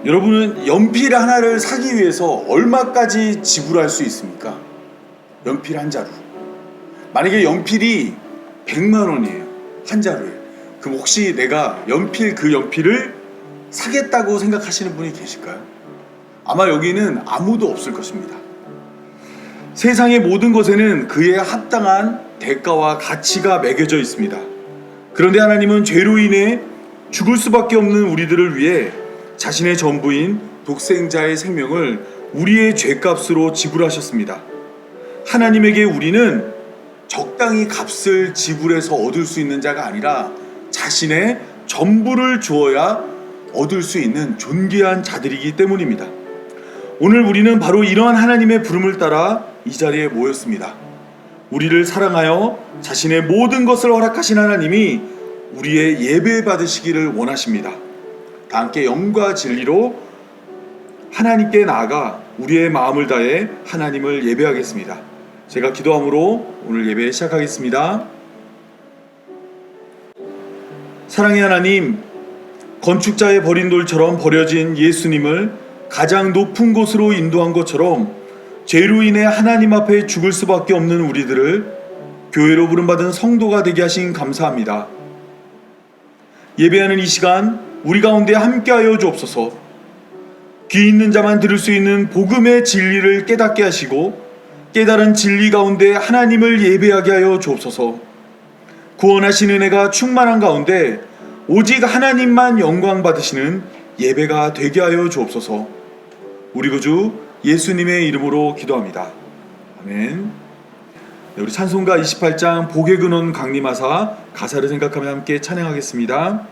여러분은 연필 하나를 사기 위해서 얼마까지 지불할 수 있습니까? 연필 한 자루. 만약에 연필이 100만 원이에요. 한 자루에. 그럼 혹시 내가 그 연필을 사겠다고 생각하시는 분이 계실까요? 아마 여기는 아무도 없을 것입니다. 세상의 모든 것에는 그에 합당한 대가와 가치가 매겨져 있습니다. 그런데 하나님은 죄로 인해 죽을 수밖에 없는 우리들을 위해 자신의 전부인 독생자의 생명을 우리의 죄값으로 지불하셨습니다. 하나님에게 우리는 적당히 값을 지불해서 얻을 수 있는 자가 아니라 자신의 전부를 주어야 얻을 수 있는 존귀한 자들이기 때문입니다. 오늘 우리는 바로 이러한 하나님의 부름을 따라 이 자리에 모였습니다. 우리를 사랑하여 자신의 모든 것을 허락하신 하나님이 우리의 예배 받으시기를 원하십니다. 다 함께 영과 진리로 하나님께 나아가 우리의 마음을 다해 하나님을 예배하겠습니다. 제가 기도함으로 오늘 예배 시작하겠습니다. 사랑의 하나님, 건축자의 버린 돌처럼 버려진 예수님을 가장 높은 곳으로 인도한 것처럼 죄로 인해 하나님 앞에 죽을 수밖에 없는 우리들을 교회로 부름받은 성도가 되게 하신 감사합니다. 예배하는 이 시간 우리 가운데 함께하여 주옵소서. 귀 있는 자만 들을 수 있는 복음의 진리를 깨닫게 하시고 깨달은 진리 가운데 하나님을 예배하게 하여 주옵소서. 구원하신 은혜가 충만한 가운데 오직 하나님만 영광 받으시는 예배가 되게 하여 주옵소서. 우리 구주 예수님의 이름으로 기도합니다. 아멘. 네, 우리 찬송가 28장 복의 근원 강림하사 가사를 생각하며 함께 찬양하겠습니다.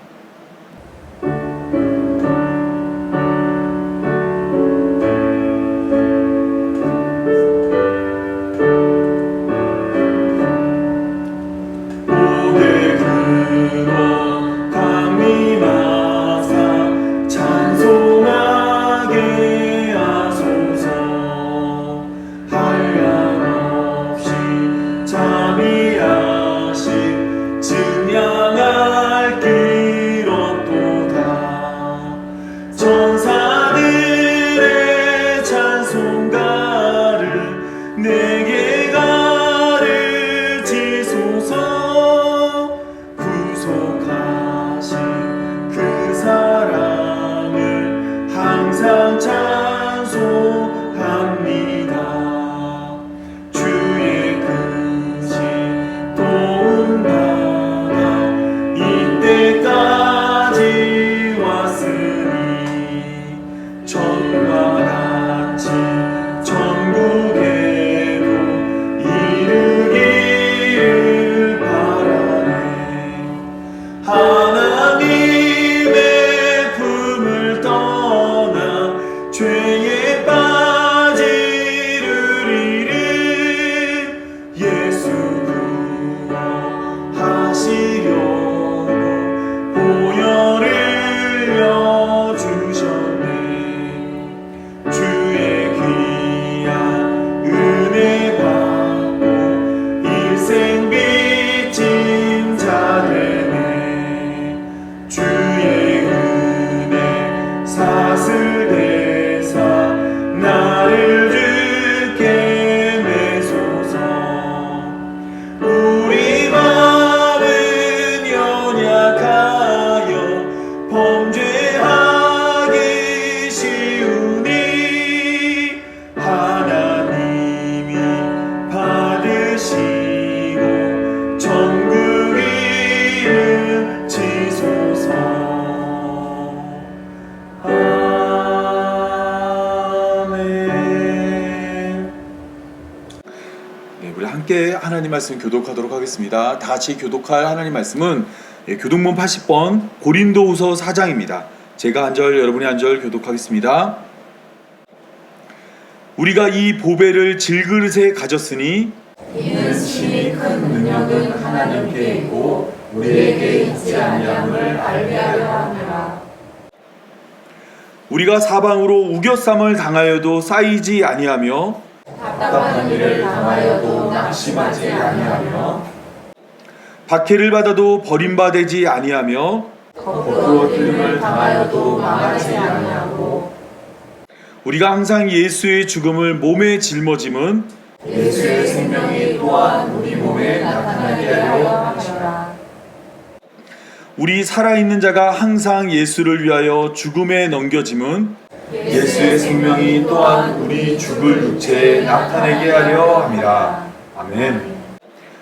함께 하나님 말씀 교독하도록 하겠습니다. 다 같이 교독할 하나님 말씀은 교독문 80번 고린도후서 4장입니다. 제가 한 절 여러분이 한 절 교독하겠습니다. 우리가 이 보배를 질그릇에 가졌으니 이는 심히 큰 능력은 하나님께 있고 우리에게 있지 아니함을 알게 하려 함이라. 우리가 사방으로 우겨쌈을 당하여도 쌓이지 아니하며 답답한 일을 당하여도 낙심하지 아니하며 박해를 받아도 버림받지 아니하며 거꾸로 틀림을 당하여도 망하지 아니하고 우리가 항상 예수의 죽음을 몸에 짊어짐은 예수의 생명이 또한 우리 몸에 나타나게 하려 함이라. 우리 살아있는 자가 항상 예수를 위하여 죽음에 넘겨짐은 예수의 생명이 또한 우리 죽을 육체에 나타내게 하려 함이라. 아멘.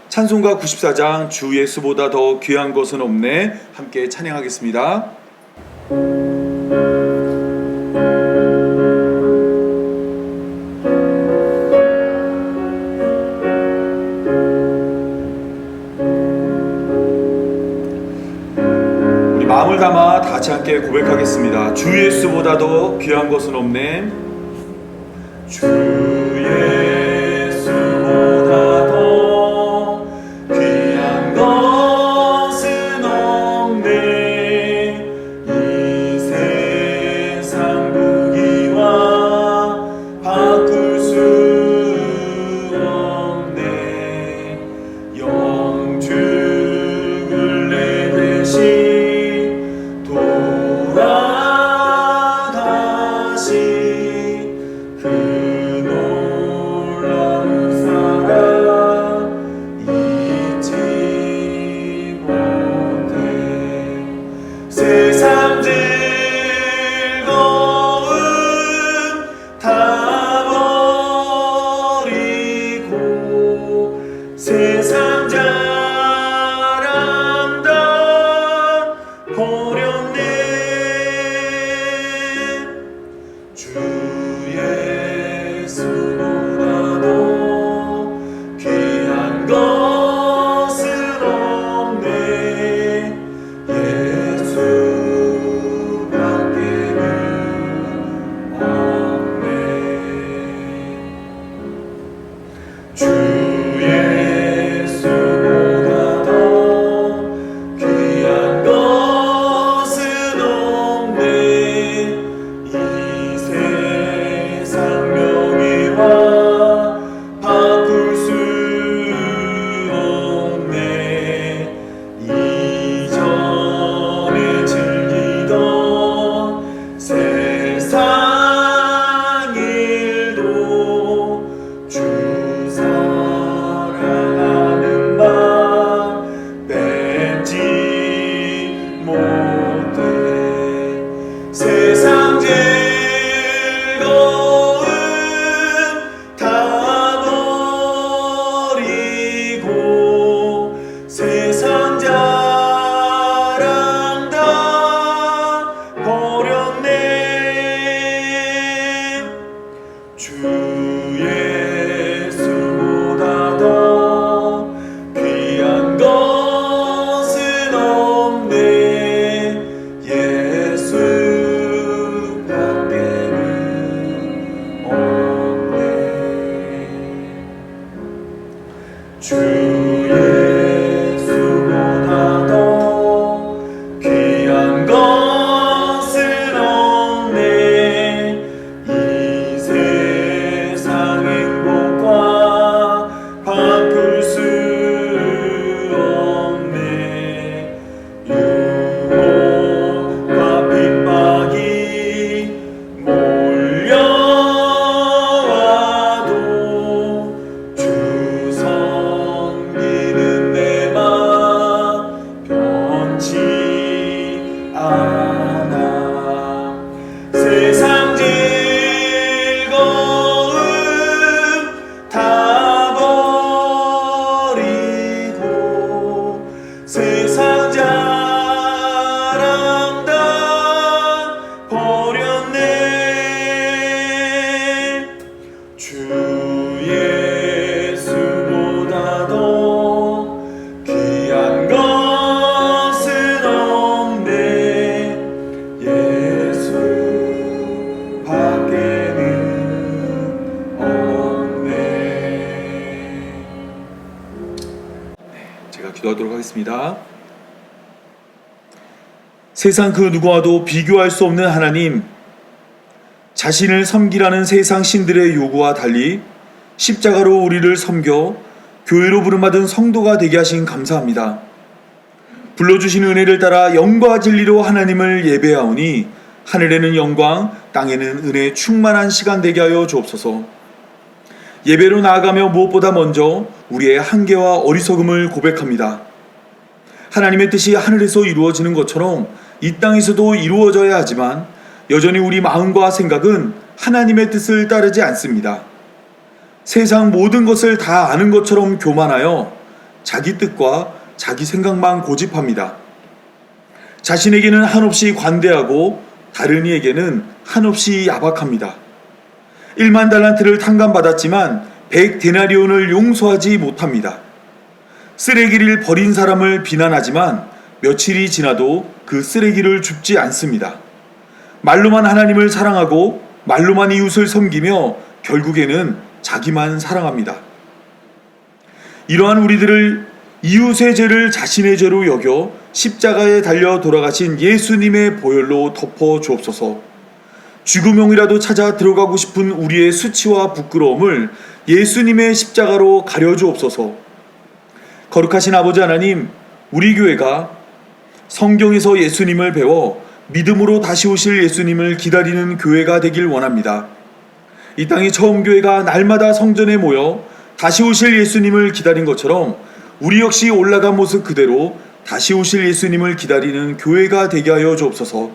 찬송가 94장 주 예수보다 더 귀한 것은 없네 함께 찬양하겠습니다. 우리 마음을 담아 다 같이 함께 고백하겠습니다. 주 예수보다 더 귀한 것은 없네. 주 예수보다 더 귀한 것은 없네. 이 세상 무기와 바꿀 수 없네. 영죽을 내 대신 돌아 다시 그 놀라운 사랑 잊지 못해. 세상 즐거움 다 버리고 세상 자랑 다 버렸네. 주 예수보다 더 귀한 것은 없네. 예수밖에는 없네. 주 예수보다 더 귀한 것은 없네. 이 세상 명예와 바꿀 수 없네. 이전에 즐기던 세상 일도 주 사랑하는 맘 뺏지 못해. 세상 즐거움 다 버리고 세상 자랑 다 버렸네. 주 예수보다 더 귀한 것은 없네. 예수밖에는 없네. 주 예수보다 더 귀한 것은 없네. 이 세상 행복과 바꿀 수 없네. 유혹과 핍박이 몰려와도 주 섬기는 내 맘 변치 않아. 세상 즐거움 다 버리고 세상 자랑 다 버렸네. 주 예수보다 더 귀한 것은 없네. 예수밖에는 없네. 제가 기도하도록 하겠습니다. 세상 그 누구와도 비교할 수 없는 하나님, 자신을 섬기라는 세상 신들의 요구와 달리 십자가로 우리를 섬겨 교회로 부름받은 성도가 되게 하신 감사합니다. 불러주신 은혜를 따라 영과 진리로 하나님을 예배하오니 하늘에는 영광, 땅에는 은혜 충만한 시간 되게 하여 주옵소서. 예배로 나아가며 무엇보다 먼저 우리의 한계와 어리석음을 고백합니다. 하나님의 뜻이 하늘에서 이루어지는 것처럼 이 땅에서도 이루어져야 하지만 여전히 우리 마음과 생각은 하나님의 뜻을 따르지 않습니다. 세상 모든 것을 다 아는 것처럼 교만하여 자기 뜻과 자기 생각만 고집합니다. 자신에게는 한없이 관대하고 다른 이에게는 한없이 야박합니다. 1만 달란트를 탕감받았지만 100데나리온을 용서하지 못합니다. 쓰레기를 버린 사람을 비난하지만 며칠이 지나도 그 쓰레기를 줍지 않습니다. 말로만 하나님을 사랑하고 말로만 이웃을 섬기며 결국에는 자기만 사랑합니다. 이러한 우리들을 이웃의 죄를 자신의 죄로 여겨 십자가에 달려 돌아가신 예수님의 보혈로 덮어 주옵소서. 쥐구멍이라도 찾아 들어가고 싶은 우리의 수치와 부끄러움을 예수님의 십자가로 가려 주옵소서. 거룩하신 아버지 하나님, 우리 교회가 성경에서 예수님을 배워 믿음으로 다시 오실 예수님을 기다리는 교회가 되길 원합니다. 이 땅의 처음 교회가 날마다 성전에 모여 다시 오실 예수님을 기다린 것처럼 우리 역시 올라간 모습 그대로 다시 오실 예수님을 기다리는 교회가 되게 하여 주옵소서.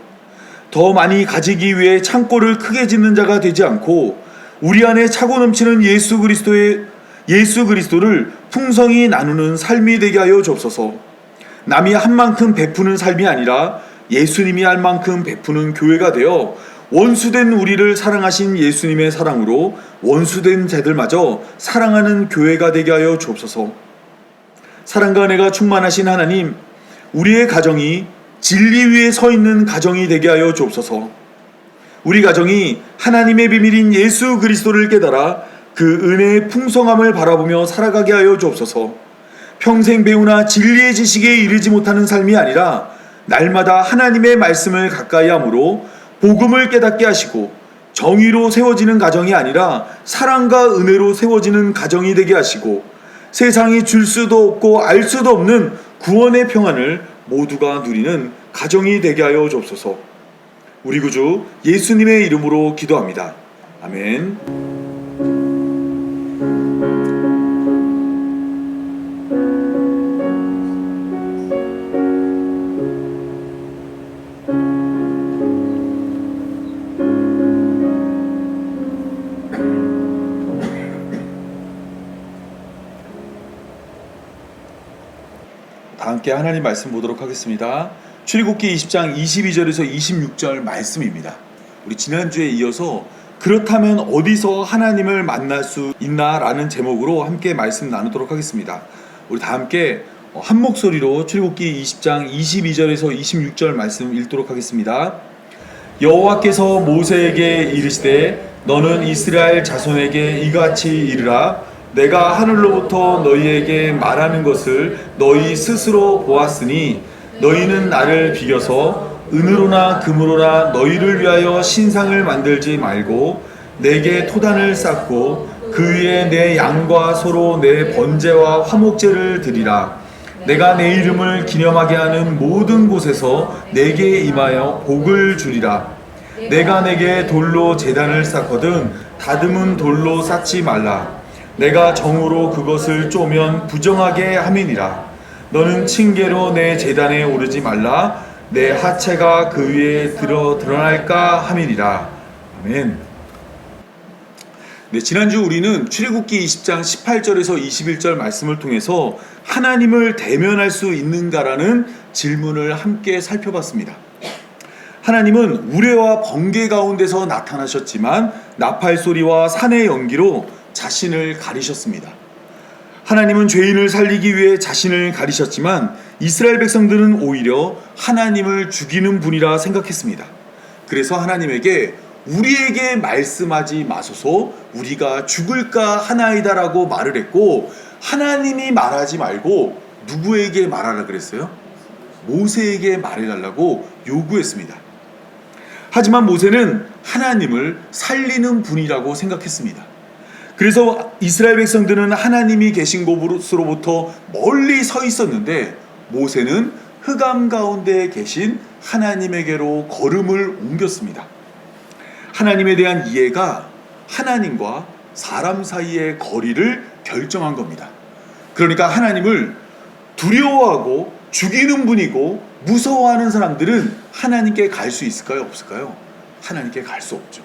더 많이 가지기 위해 창고를 크게 짓는 자가 되지 않고 우리 안에 차고 넘치는 예수 그리스도를 풍성히 나누는 삶이 되게 하여 주옵소서. 남이 한 만큼 베푸는 삶이 아니라 예수님이 할 만큼 베푸는 교회가 되어 원수된 우리를 사랑하신 예수님의 사랑으로 원수된 자들마저 사랑하는 교회가 되게 하여 주옵소서. 사랑과 은혜가 충만하신 하나님, 우리의 가정이 진리 위에 서 있는 가정이 되게 하여 주옵소서. 우리 가정이 하나님의 비밀인 예수 그리스도를 깨달아 그 은혜의 풍성함을 바라보며 살아가게 하여 주옵소서. 평생 배우나 진리의 지식에 이르지 못하는 삶이 아니라 날마다 하나님의 말씀을 가까이 함으로 복음을 깨닫게 하시고 정의로 세워지는 가정이 아니라 사랑과 은혜로 세워지는 가정이 되게 하시고 세상이 줄 수도 없고 알 수도 없는 구원의 평안을 모두가 누리는 가정이 되게 하여 주옵소서. 우리 구주 예수님의 이름으로 기도합니다. 아멘. 다 함께 하나님 말씀 보도록 하겠습니다. 출애굽기 20장 22절에서 26절 말씀입니다. 우리 지난주에 이어서 그렇다면 어디서 하나님을 만날 수 있나라는 제목으로 함께 말씀 나누도록 하겠습니다. 우리 다 함께 한 목소리로 출애굽기 20장 22절에서 26절 말씀 읽도록 하겠습니다. 여호와께서 모세에게 이르시되 너는 이스라엘 자손에게 이같이 이르라. 내가 하늘로부터 너희에게 말하는 것을 너희 스스로 보았으니 너희는 나를 비겨서 은으로나 금으로나 너희를 위하여 신상을 만들지 말고 내게 토단을 쌓고 그 위에 내 양과 소로 내 번제와 화목제를 드리라. 내가 내 이름을 기념하게 하는 모든 곳에서 내게 임하여 복을 주리라. 내가 내게 돌로 제단을 쌓거든 다듬은 돌로 쌓지 말라. 내가 정으로 그것을 쪼면 부정하게 함이니라. 너는 층계로 내 제단에 오르지 말라. 내 하체가 그 위에 드러날까 함이니라. 아멘. 네, 지난주 우리는 출애굽기 20장 18절에서 21절 말씀을 통해서 하나님을 대면할 수 있는가라는 질문을 함께 살펴봤습니다. 하나님은 우레와 번개 가운데서 나타나셨지만 나팔 소리와 산의 연기로 자신을 가리셨습니다. 하나님은 죄인을 살리기 위해 자신을 가리셨지만 이스라엘 백성들은 오히려 하나님을 죽이는 분이라 생각했습니다. 그래서 하나님에게 우리에게 말씀하지 마소서 우리가 죽을까 하나이다라고 말을 했고, 하나님이 말하지 말고 누구에게 말하라 그랬어요? 모세에게 말해달라고 요구했습니다. 하지만 모세는 하나님을 살리는 분이라고 생각했습니다. 그래서 이스라엘 백성들은 하나님이 계신 곳으로부터 멀리 서 있었는데 모세는 흑암 가운데 계신 하나님에게로 걸음을 옮겼습니다. 하나님에 대한 이해가 하나님과 사람 사이의 거리를 결정한 겁니다. 그러니까 하나님을 두려워하고 죽이는 분이고 무서워하는 사람들은 하나님께 갈 수 있을까요? 없을까요? 하나님께 갈 수 없죠.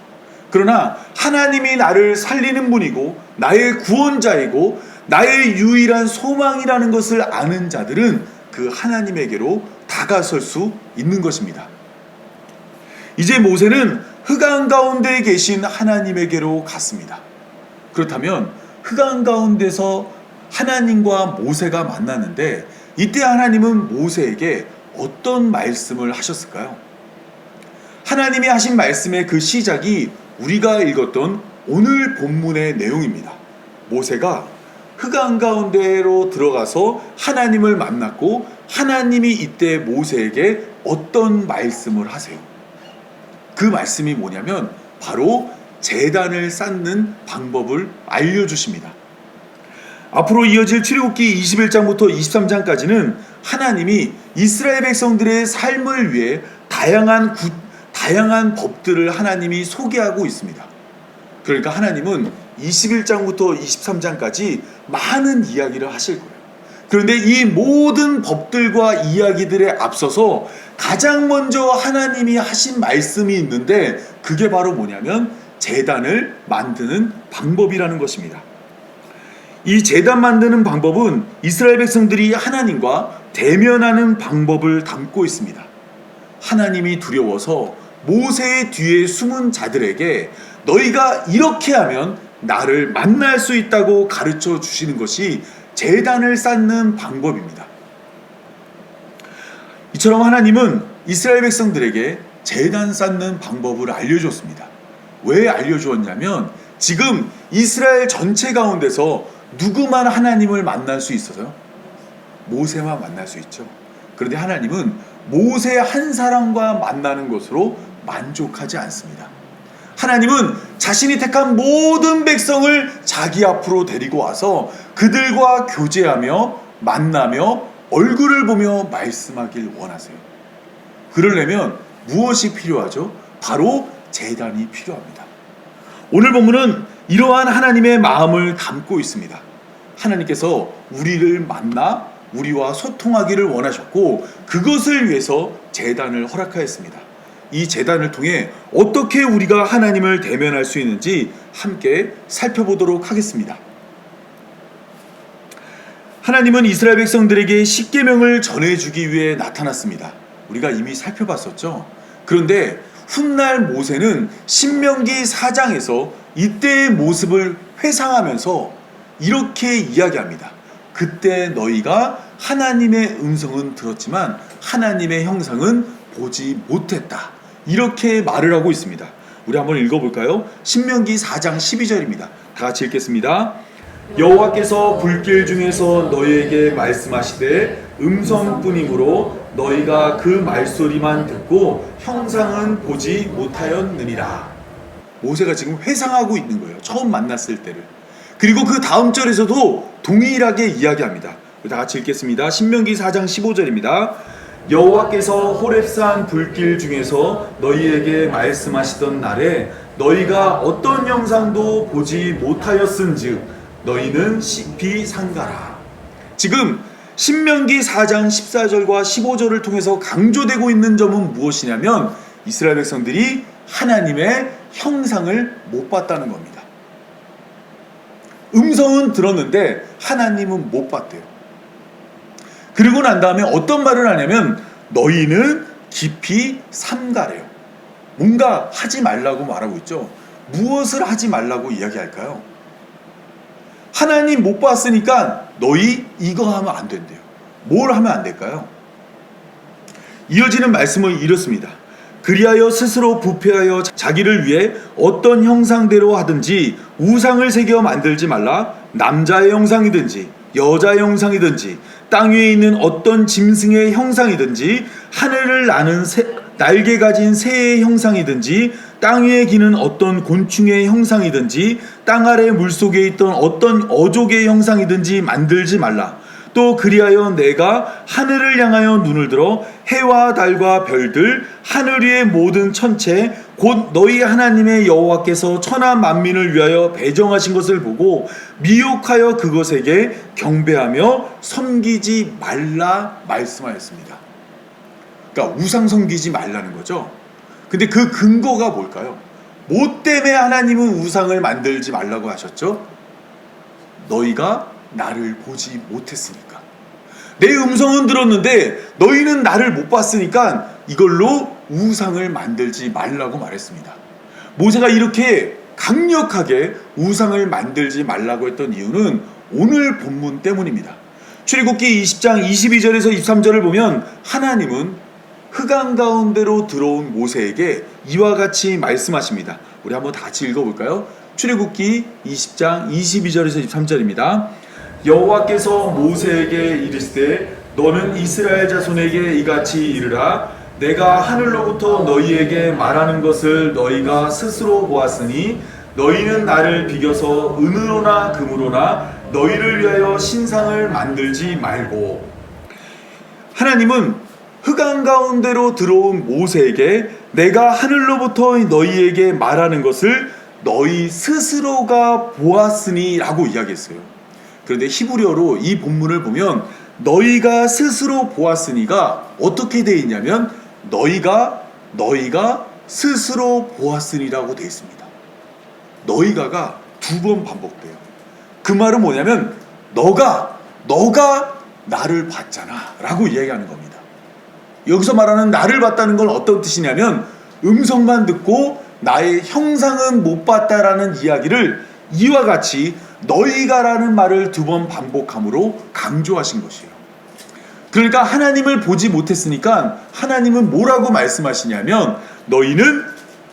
그러나 하나님이 나를 살리는 분이고 나의 구원자이고 나의 유일한 소망이라는 것을 아는 자들은 그 하나님에게로 다가설 수 있는 것입니다. 이제 모세는 흑암 가운데 계신 하나님에게로 갔습니다. 그렇다면 흑암 가운데서 하나님과 모세가 만나는데 이때 하나님은 모세에게 어떤 말씀을 하셨을까요? 하나님이 하신 말씀의 그 시작이 우리가 읽었던 오늘 본문의 내용입니다. 모세가 흑암 가운데로 들어가서 하나님을 만났고 하나님이 이때 모세에게 어떤 말씀을 하세요? 그 말씀이 뭐냐면 바로 제단을 쌓는 방법을 알려주십니다. 앞으로 이어질 출애굽기 21장부터 23장까지는 하나님이 이스라엘 백성들의 삶을 위해 다양한 법들을 하나님이 소개하고 있습니다. 그러니까 하나님은 21장부터 23장까지 많은 이야기를 하실 거예요. 그런데 이 모든 법들과 이야기들에 앞서서 가장 먼저 하나님이 하신 말씀이 있는데 그게 바로 뭐냐면 제단을 만드는 방법이라는 것입니다. 이 제단 만드는 방법은 이스라엘 백성들이 하나님과 대면하는 방법을 담고 있습니다. 하나님이 두려워서 모세의 뒤에 숨은 자들에게 너희가 이렇게 하면 나를 만날 수 있다고 가르쳐 주시는 것이 제단을 쌓는 방법입니다. 이처럼 하나님은 이스라엘 백성들에게 제단 쌓는 방법을 알려줬습니다. 왜 알려주었냐면 지금 이스라엘 전체 가운데서 누구만 하나님을 만날 수 있어서요? 모세만 만날 수 있죠. 그런데 하나님은 모세 한 사람과 만나는 것으로 만족하지 않습니다. 하나님은 자신이 택한 모든 백성을 자기 앞으로 데리고 와서 그들과 교제하며 만나며 얼굴을 보며 말씀하길 원하세요. 그러려면 무엇이 필요하죠? 바로 제단이 필요합니다. 오늘 본문은 이러한 하나님의 마음을 담고 있습니다. 하나님께서 우리를 만나 우리와 소통하기를 원하셨고 그것을 위해서 제단을 허락하였습니다. 이 제단을 통해 어떻게 우리가 하나님을 대면할 수 있는지 함께 살펴보도록 하겠습니다. 하나님은 이스라엘 백성들에게 십계명을 전해주기 위해 나타났습니다. 우리가 이미 살펴봤었죠. 그런데 훗날 모세는 신명기 4장에서 이때의 모습을 회상하면서 이렇게 이야기합니다. 그때 너희가 하나님의 음성은 들었지만 하나님의 형상은 보지 못했다. 이렇게 말을 하고 있습니다. 우리 한번 읽어볼까요? 신명기 4장 12절입니다. 다 같이 읽겠습니다. 여호와께서 불길 중에서 너희에게 말씀하시되 음성뿐이므로 너희가 그 말소리만 듣고 형상은 보지 못하였느니라. 모세가 지금 회상하고 있는 거예요. 처음 만났을 때를. 그리고 그 다음 절에서도 동일하게 이야기합니다. 다 같이 읽겠습니다. 신명기 4장 15절입니다. 여호와께서 호렙산 불길 중에서 너희에게 말씀하시던 날에 너희가 어떤 형상도 보지 못하였은즉 너희는 시피 상가라. 지금 신명기 4장 14절과 15절을 통해서 강조되고 있는 점은 무엇이냐면 이스라엘 백성들이 하나님의 형상을 못 봤다는 겁니다. 음성은 들었는데 하나님은 못 봤대요. 그리고 난 다음에 어떤 말을 하냐면 너희는 깊이 삼가래요. 뭔가 하지 말라고 말하고 있죠. 무엇을 하지 말라고 이야기할까요? 하나님 못 봤으니까 너희 이거 하면 안 된대요. 뭘 하면 안 될까요? 이어지는 말씀은 이렇습니다. 그리하여 스스로 부패하여 자기를 위해 어떤 형상대로 하든지 우상을 새겨 만들지 말라. 남자의 형상이든지 여자의 형상이든지 땅 위에 있는 어떤 짐승의 형상이든지 하늘을 나는 날개 가진 새의 형상이든지 땅 위에 기는 어떤 곤충의 형상이든지 땅 아래 물속에 있던 어떤 어족의 형상이든지 만들지 말라. 또 그리하여 내가 하늘을 향하여 눈을 들어 해와 달과 별들 하늘 위의 모든 천체 곧 너희 하나님의 여호와께서 천하 만민을 위하여 배정하신 것을 보고 미혹하여 그것에게 경배하며 섬기지 말라 말씀하였습니다. 그러니까 우상 섬기지 말라는 거죠. 근데 그 근거가 뭘까요? 뭐 때문에 하나님은 우상을 만들지 말라고 하셨죠? 너희가 나를 보지 못했으니까. 내 음성은 들었는데 너희는 나를 못 봤으니까 이걸로 우상을 만들지 말라고 말했습니다. 모세가 이렇게 강력하게 우상을 만들지 말라고 했던 이유는 오늘 본문 때문입니다. 출애굽기 20장 22절에서 23절을 보면 하나님은 흑암 가운데로 들어온 모세에게 이와 같이 말씀하십니다. 우리 한번 다 같이 읽어볼까요? 출애굽기 20장 22절에서 23절입니다. 여호와께서 모세에게 이르시되 너는 이스라엘 자손에게 이같이 이르라. 내가 하늘로부터 너희에게 말하는 것을 너희가 스스로 보았으니 너희는 나를 비겨서 은으로나 금으로나 너희를 위하여 신상을 만들지 말고. 하나님은 흑암 가운데로 들어온 모세에게 내가 하늘로부터 너희에게 말하는 것을 너희 스스로가 보았으니 라고 이야기했어요. 그런데 히브리어로 이 본문을 보면 너희가 스스로 보았으니가 어떻게 되어 있냐면 너희가 스스로 보았으니라고 되어 있습니다. 너희가가 두 번 반복돼요. 그 말은 뭐냐면 너가 나를 봤잖아 라고 이야기하는 겁니다. 여기서 말하는 나를 봤다는 건 어떤 뜻이냐면 음성만 듣고 나의 형상은 못 봤다라는 이야기를 이와 같이 너희가라는 말을 두 번 반복함으로 강조하신 것이에요. 그러니까 하나님을 보지 못했으니까 하나님은 뭐라고 말씀하시냐면 너희는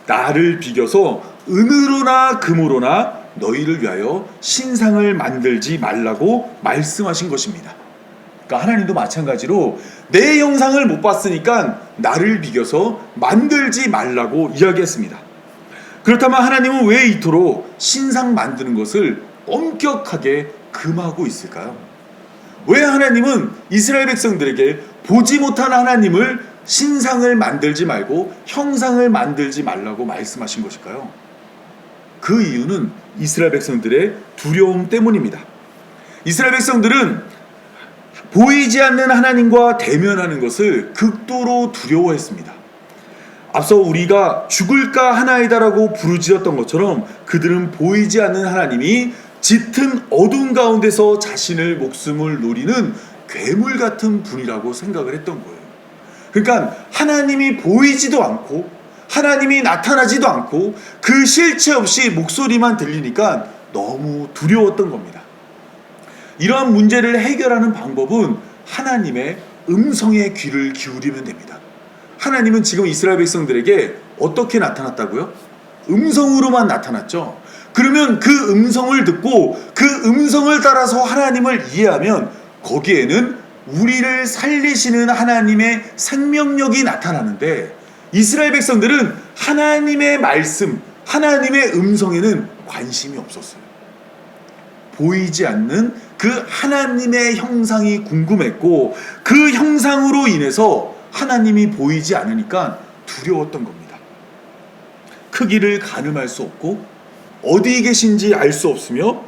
나를 비겨서 은으로나 금으로나 너희를 위하여 신상을 만들지 말라고 말씀하신 것입니다. 그러니까 하나님도 마찬가지로 내 형상을 못 봤으니까 나를 비겨서 만들지 말라고 이야기했습니다. 그렇다면 하나님은 왜 이토록 신상 만드는 것을 엄격하게 금하고 있을까요? 왜 하나님은 이스라엘 백성들에게 보지 못한 하나님을 신상을 만들지 말고 형상을 만들지 말라고 말씀하신 것일까요? 그 이유는 이스라엘 백성들의 두려움 때문입니다. 이스라엘 백성들은 보이지 않는 하나님과 대면하는 것을 극도로 두려워했습니다. 앞서 우리가 죽을까 하나이다라고 부르짖었던 것처럼 그들은 보이지 않는 하나님이 짙은 어둠 가운데서 자신의 목숨을 노리는 괴물 같은 분이라고 생각을 했던 거예요. 그러니까 하나님이 보이지도 않고 하나님이 나타나지도 않고 그 실체 없이 목소리만 들리니까 너무 두려웠던 겁니다. 이러한 문제를 해결하는 방법은 하나님의 음성에 귀를 기울이면 됩니다. 하나님은 지금 이스라엘 백성들에게 어떻게 나타났다고요? 음성으로만 나타났죠. 그러면 그 음성을 듣고 그 음성을 따라서 하나님을 이해하면 거기에는 우리를 살리시는 하나님의 생명력이 나타나는데 이스라엘 백성들은 하나님의 말씀, 하나님의 음성에는 관심이 없었어요. 보이지 않는 그 하나님의 형상이 궁금했고 그 형상으로 인해서 하나님이 보이지 않으니까 두려웠던 겁니다. 크기를 가늠할 수 없고 어디 계신지 알 수 없으며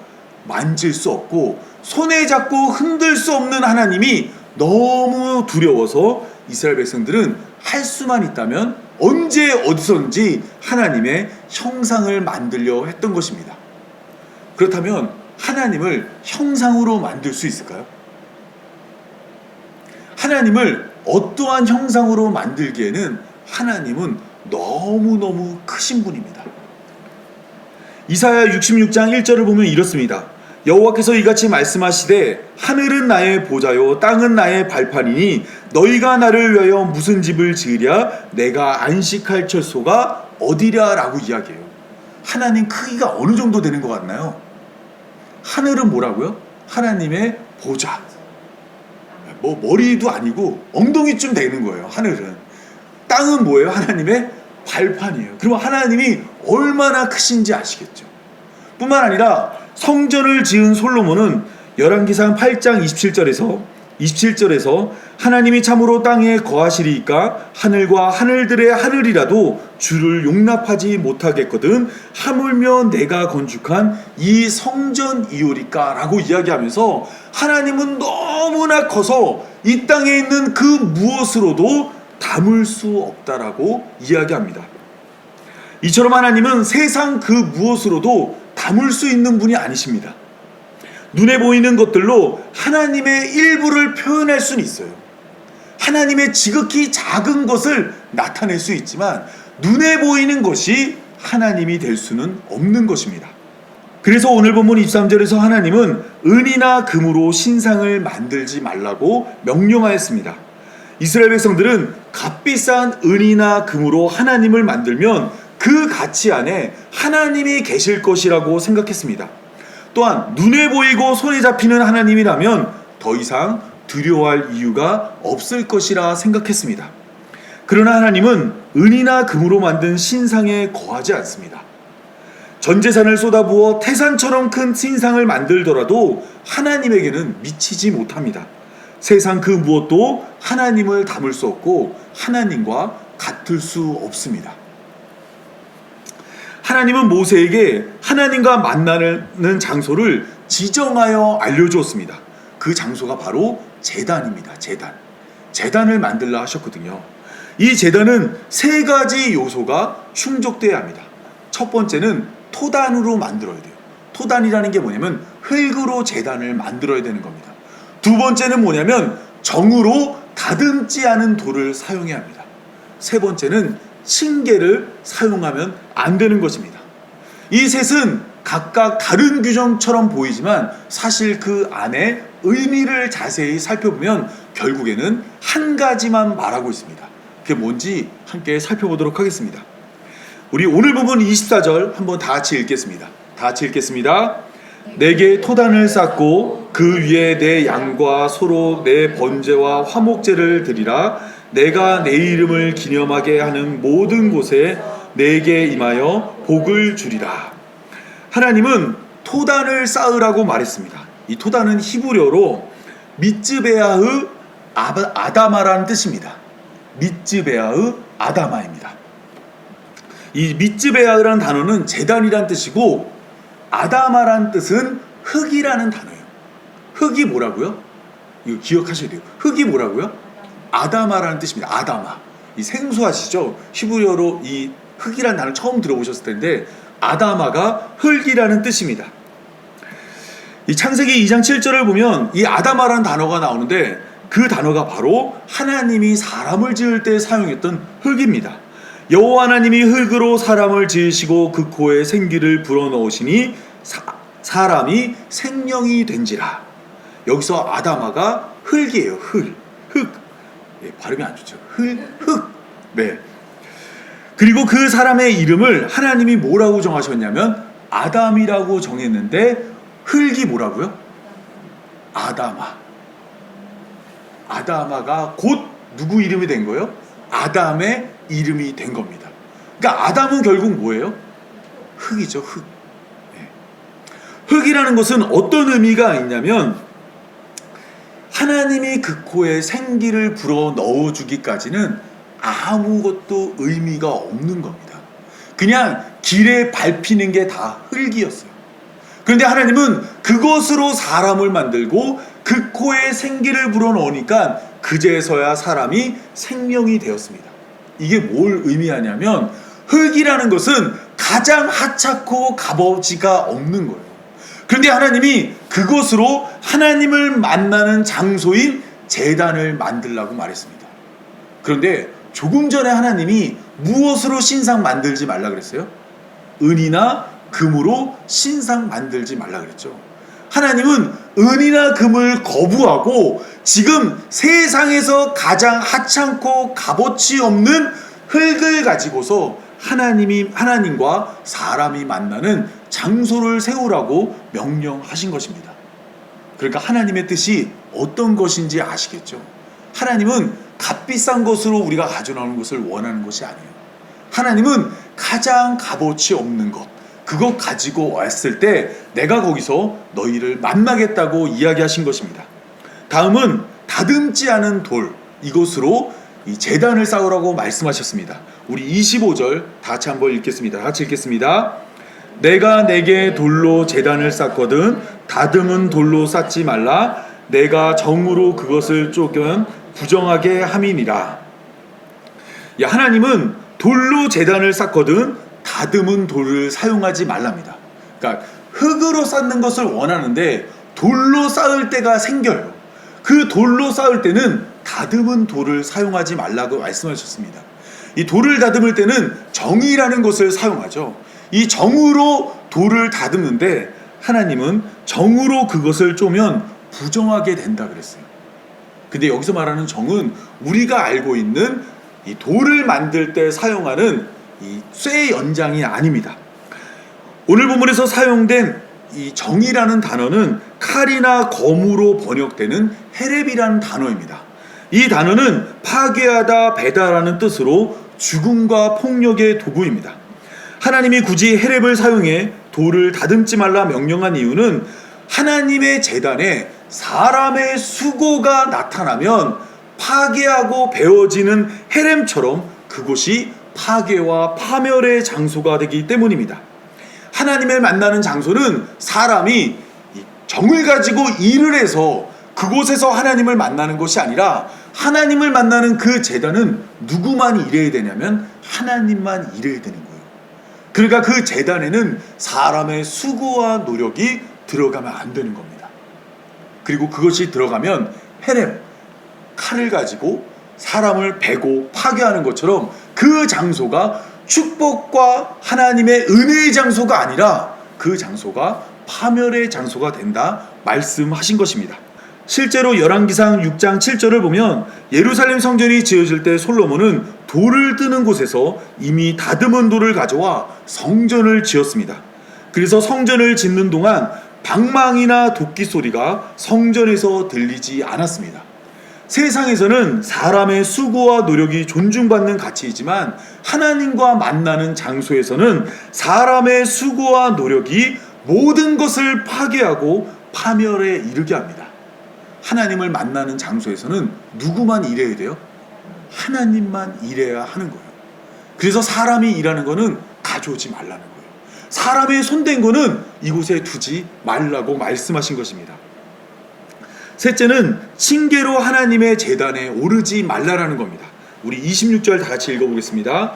만질 수 없고 손에 잡고 흔들 수 없는 하나님이 너무 두려워서 이스라엘 백성들은 할 수만 있다면 언제 어디서든지 하나님의 형상을 만들려 했던 것입니다. 그렇다면 하나님을 형상으로 만들 수 있을까요? 하나님을 어떠한 형상으로 만들기에는 하나님은 너무너무 크신 분입니다. 이사야 66장 1절을 보면 이렇습니다. 여호와께서 이같이 말씀하시되 하늘은 나의 보좌요 땅은 나의 발판이니 너희가 나를 위하여 무슨 집을 지으랴 내가 안식할 처소가 어디랴 라고 이야기해요. 하나님 크기가 어느 정도 되는 것 같나요? 하늘은 뭐라고요? 하나님의 보좌. 뭐 머리도 아니고 엉덩이쯤 되는 거예요. 하늘은. 땅은 뭐예요? 하나님의 발판이에요. 그러면 하나님이 얼마나 크신지 아시겠죠? 뿐만 아니라 성전을 지은 솔로몬은 열왕기상 8장 27절에서 하나님이 참으로 땅에 거하시리이까 하늘과 하늘들의 하늘이라도 주를 용납하지 못하겠거든 하물며 내가 건축한 이 성전이오리까 라고 이야기하면서 하나님은 너무나 커서 이 땅에 있는 그 무엇으로도 담을 수 없다라고 이야기합니다. 이처럼 하나님은 세상 그 무엇으로도 담을 수 있는 분이 아니십니다. 눈에 보이는 것들로 하나님의 일부를 표현할 수는 있어요. 하나님의 지극히 작은 것을 나타낼 수 있지만 눈에 보이는 것이 하나님이 될 수는 없는 것입니다. 그래서 오늘 본문 23절에서 하나님은 은이나 금으로 신상을 만들지 말라고 명령하였습니다. 이스라엘 백성들은 값비싼 은이나 금으로 하나님을 만들면 그 가치 안에 하나님이 계실 것이라고 생각했습니다. 또한 눈에 보이고 손에 잡히는 하나님이라면 더 이상 두려워할 이유가 없을 것이라 생각했습니다. 그러나 하나님은 은이나 금으로 만든 신상에 거하지 않습니다. 전 재산을 쏟아부어 태산처럼 큰 신상을 만들더라도 하나님에게는 미치지 못합니다. 세상 그 무엇도 하나님을 담을 수 없고 하나님과 같을 수 없습니다. 하나님은 모세에게 하나님과 만나는 장소를 지정하여 알려주었습니다. 그 장소가 바로 제단입니다. 제단을 만들라 하셨거든요. 이 제단은 세 가지 요소가 충족돼야 합니다. 첫 번째는 토단으로 만들어야 돼요. 토단이라는 게 뭐냐면 흙으로 제단을 만들어야 되는 겁니다. 두 번째는 뭐냐면 정으로 다듬지 않은 돌을 사용해야 합니다. 세 번째는 층계를 사용하면 안 되는 것입니다. 이 셋은 각각 다른 규정처럼 보이지만 사실 그 안에 의미를 자세히 살펴보면 결국에는 한 가지만 말하고 있습니다. 그게 뭔지 함께 살펴보도록 하겠습니다. 우리 오늘 부분 24절 한번 다 같이 읽겠습니다. 다 같이 읽겠습니다. 내게 토단을 쌓고 그 위에 내 양과 소로 내 번제와 화목제를 드리라. 내가 내 이름을 기념하게 하는 모든 곳에 내게 임하여 복을 주리라. 하나님은 토단을 쌓으라고 말했습니다. 이 토단은 히브리어로 미츠베아흐 아다마라는 뜻입니다. 미츠베아흐 아다마입니다. 이 미츠베아흐라는 단어는 제단이라는 뜻이고 아다마라는 뜻은 흙이라는 단어예요. 흙이 뭐라고요? 이거 기억하셔야 돼요. 흙이 뭐라고요? 아다마라는 뜻입니다. 아다마. 이 생소하시죠? 히브리어로 이 흙이라는 단어 처음 들어보셨을 텐데 아다마가 흙이라는 뜻입니다. 이 창세기 2장 7절을 보면 이 아다마라는 단어가 나오는데 그 단어가 바로 하나님이 사람을 지을 때 사용했던 흙입니다. 여호와 하나님이 흙으로 사람을 지으시고 그 코에 생기를 불어넣으시니 사람이 생명이 된지라. 여기서 아다마가 흙이에요. 흙. 네, 발음이 안 좋죠. 흙. 네. 그리고 그 사람의 이름을 하나님이 뭐라고 정하셨냐면 아담이라고 정했는데 흙이 뭐라고요? 아다마가 곧 누구 이름이 된 거예요? 아담의 이름이 된 겁니다. 그러니까 아담은 결국 뭐예요? 흙이죠. 흙. 네. 흙이라는 것은 어떤 의미가 있냐면 하나님이 그 코에 생기를 불어 넣어주기까지는 아무것도 의미가 없는 겁니다. 그냥 길에 밟히는 게 다 흙이었어요. 그런데 하나님은 그것으로 사람을 만들고 그 코에 생기를 불어 넣으니까 그제서야 사람이 생명이 되었습니다. 이게 뭘 의미하냐면 흙이라는 것은 가장 하찮고 값어치가 없는 거예요. 그런데 하나님이 그것으로 하나님을 만나는 장소인 제단을 만들라고 말했습니다. 그런데 조금 전에 하나님이 무엇으로 신상 만들지 말라 그랬어요? 은이나 금으로 신상 만들지 말라 그랬죠. 하나님은 은이나 금을 거부하고 지금 세상에서 가장 하찮고 값어치 없는 흙을 가지고서 하나님과 사람이 만나는 장소를 세우라고 명령하신 것입니다. 그러니까 하나님의 뜻이 어떤 것인지 아시겠죠? 하나님은 값비싼 것으로 우리가 가져나오는 것을 원하는 것이 아니에요. 하나님은 가장 값어치 없는 것, 그것 가지고 왔을 때 내가 거기서 너희를 만나겠다고 이야기하신 것입니다. 다음은 다듬지 않은 돌, 이것으로 이 제단을 쌓으라고 말씀하셨습니다. 우리 25절 다 같이 한번 읽겠습니다. 다 같이 읽겠습니다. 내가 내게 돌로 제단을 쌓거든 다듬은 돌로 쌓지 말라. 내가 정으로 그것을 조금 부정하게 함이니라. 하나님은 돌로 제단을 쌓거든 다듬은 돌을 사용하지 말랍니다. 그러니까 흙으로 쌓는 것을 원하는데 돌로 쌓을 때가 생겨요. 그 돌로 쌓을 때는 다듬은 돌을 사용하지 말라고 말씀하셨습니다. 이 돌을 다듬을 때는 정이라는 것을 사용하죠. 이 정으로 돌을 다듬는데 하나님은 정으로 그것을 쪼면 부정하게 된다 그랬어요. 근데 여기서 말하는 정은 우리가 알고 있는 이 돌을 만들 때 사용하는 이 쇠 연장이 아닙니다. 오늘 본문에서 사용된 이 정이라는 단어는 칼이나 검으로 번역되는 헤렙이라는 단어입니다. 이 단어는 파괴하다, 배다라는 뜻으로 죽음과 폭력의 도구입니다. 하나님이 굳이 헤렙을 사용해 돌을 다듬지 말라 명령한 이유는 하나님의 제단에 사람의 수고가 나타나면 파괴하고 베어지는 헤렘처럼 그곳이 파괴와 파멸의 장소가 되기 때문입니다. 하나님을 만나는 장소는 사람이 정을 가지고 일을 해서 그곳에서 하나님을 만나는 것이 아니라 하나님을 만나는 그 제단은 누구만 일해야 되냐면 하나님만 일해야 되는 거예요. 그러니까 그 제단에는 사람의 수고와 노력이 들어가면 안 되는 겁니다. 그리고 그것이 들어가면 헤렘, 칼을 가지고 사람을 베고 파괴하는 것처럼 그 장소가 축복과 하나님의 은혜의 장소가 아니라 그 장소가 파멸의 장소가 된다 말씀하신 것입니다. 실제로 열왕기상 6장 7절을 보면 예루살렘 성전이 지어질 때 솔로몬은 돌을 뜨는 곳에서 이미 다듬은 돌을 가져와 성전을 지었습니다. 그래서 성전을 짓는 동안 방망이나 도끼 소리가 성전에서 들리지 않았습니다. 세상에서는 사람의 수고와 노력이 존중받는 가치이지만 하나님과 만나는 장소에서는 사람의 수고와 노력이 모든 것을 파괴하고 파멸에 이르게 합니다. 하나님을 만나는 장소에서는 누구만 일해야 돼요? 하나님만 일해야 하는 거예요. 그래서 사람이 일하는 거는 가져오지 말라는 거예요. 사람의 손댄 거는 이곳에 두지 말라고 말씀하신 것입니다. 셋째는 징계로 하나님의 제단에 오르지 말라라는 겁니다. 우리 26절 다 같이 읽어보겠습니다.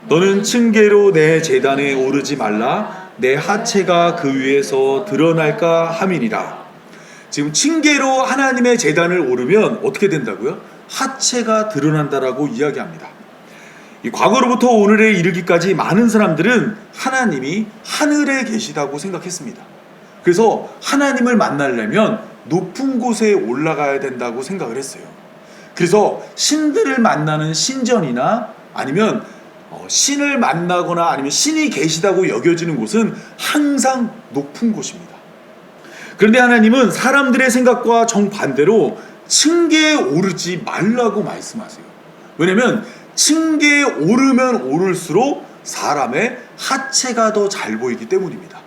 너는 징계로 내 제단에 오르지 말라. 내 하체가 그 위에서 드러날까 함이니라. 지금 징계로 하나님의 제단을 오르면 어떻게 된다고요? 하체가 드러난다라고 이야기합니다. 이 과거로부터 오늘에 이르기까지 많은 사람들은 하나님이 하늘에 계시다고 생각했습니다. 그래서 하나님을 만나려면 높은 곳에 올라가야 된다고 생각을 했어요. 그래서 신들을 만나는 신전이나 아니면 신을 만나거나 아니면 신이 계시다고 여겨지는 곳은 항상 높은 곳입니다. 그런데 하나님은 사람들의 생각과 정반대로 층계에 오르지 말라고 말씀하세요. 왜냐하면 층계에 오르면 오를수록 사람의 하체가 더 잘 보이기 때문입니다.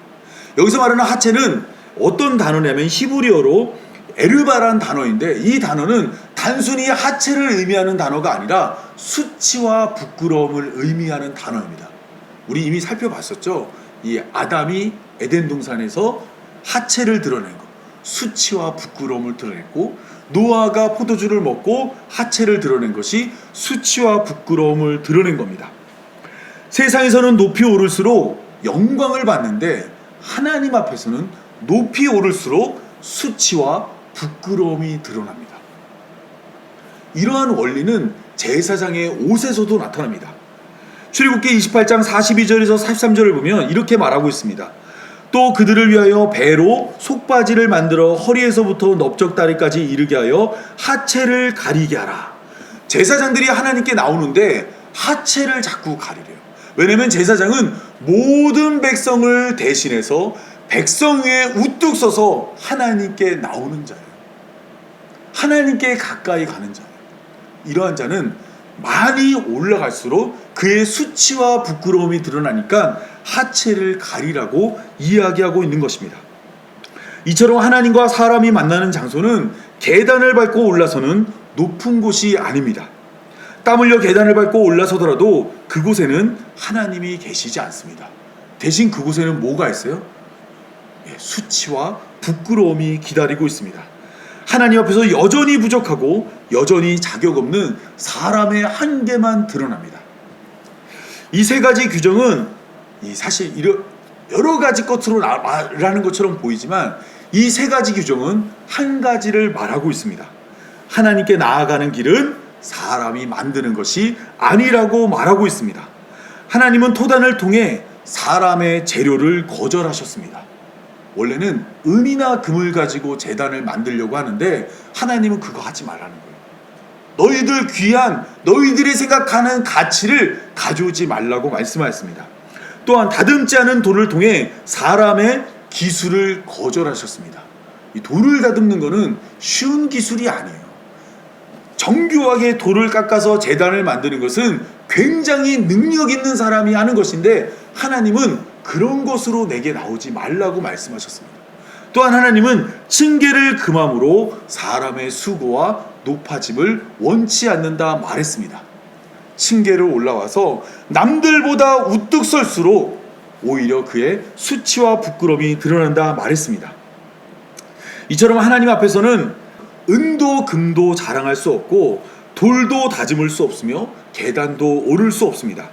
여기서 말하는 하체는 어떤 단어냐면 히브리어로 에르바라는 단어인데 이 단어는 단순히 하체를 의미하는 단어가 아니라 수치와 부끄러움을 의미하는 단어입니다. 우리 이미 살펴봤었죠. 이 아담이 에덴 동산에서 하체를 드러낸 것, 수치와 부끄러움을 드러냈고 노아가 포도주를 먹고 하체를 드러낸 것이 수치와 부끄러움을 드러낸 겁니다. 세상에서는 높이 오를수록 영광을 받는데 하나님 앞에서는 높이 오를수록 수치와 부끄러움이 드러납니다. 이러한 원리는 제사장의 옷에서도 나타납니다. 출애굽기 28장 42절에서 43절을 보면 이렇게 말하고 있습니다. 또 그들을 위하여 배로 속바지를 만들어 허리에서부터 넓적다리까지 이르게 하여 하체를 가리게 하라. 제사장들이 하나님께 나오는데 하체를 자꾸 가리래요. 왜냐하면 제사장은 모든 백성을 대신해서 백성 위에 우뚝 서서 하나님께 나오는 자예요. 하나님께 가까이 가는 자예요. 이러한 자는 많이 올라갈수록 그의 수치와 부끄러움이 드러나니까 하체를 가리라고 이야기하고 있는 것입니다. 이처럼 하나님과 사람이 만나는 장소는 계단을 밟고 올라서는 높은 곳이 아닙니다. 땀 흘려 계단을 밟고 올라서더라도 그곳에는 하나님이 계시지 않습니다. 대신 그곳에는 뭐가 있어요? 수치와 부끄러움이 기다리고 있습니다. 하나님 앞에서 여전히 부족하고 여전히 자격 없는 사람의 한계만 드러납니다. 이 세 가지 규정은 사실 여러 가지 것으로 말하는 것처럼 보이지만 이 세 가지 규정은 한 가지를 말하고 있습니다. 하나님께 나아가는 길은 사람이 만드는 것이 아니라고 말하고 있습니다. 하나님은 토단을 통해 사람의 재료를 거절하셨습니다. 원래는 은이나 금을 가지고 제단을 만들려고 하는데 하나님은 그거 하지 말라는 거예요. 너희들 귀한 너희들이 생각하는 가치를 가져오지 말라고 말씀하셨습니다. 또한 다듬지 않은 돌을 통해 사람의 기술을 거절하셨습니다. 이 돌을 다듬는 것은 쉬운 기술이 아니에요. 정교하게 돌을 깎아서 제단을 만드는 것은 굉장히 능력 있는 사람이 하는 것인데 하나님은 그런 것으로 내게 나오지 말라고 말씀하셨습니다. 또한 하나님은 층계를 금함으로 사람의 수고와 높아짐을 원치 않는다 말했습니다. 층계를 올라와서 남들보다 우뚝 설수록 오히려 그의 수치와 부끄러움이 드러난다 말했습니다. 이처럼 하나님 앞에서는 은도 금도 자랑할 수 없고 돌도 다듬을 수 없으며 계단도 오를 수 없습니다.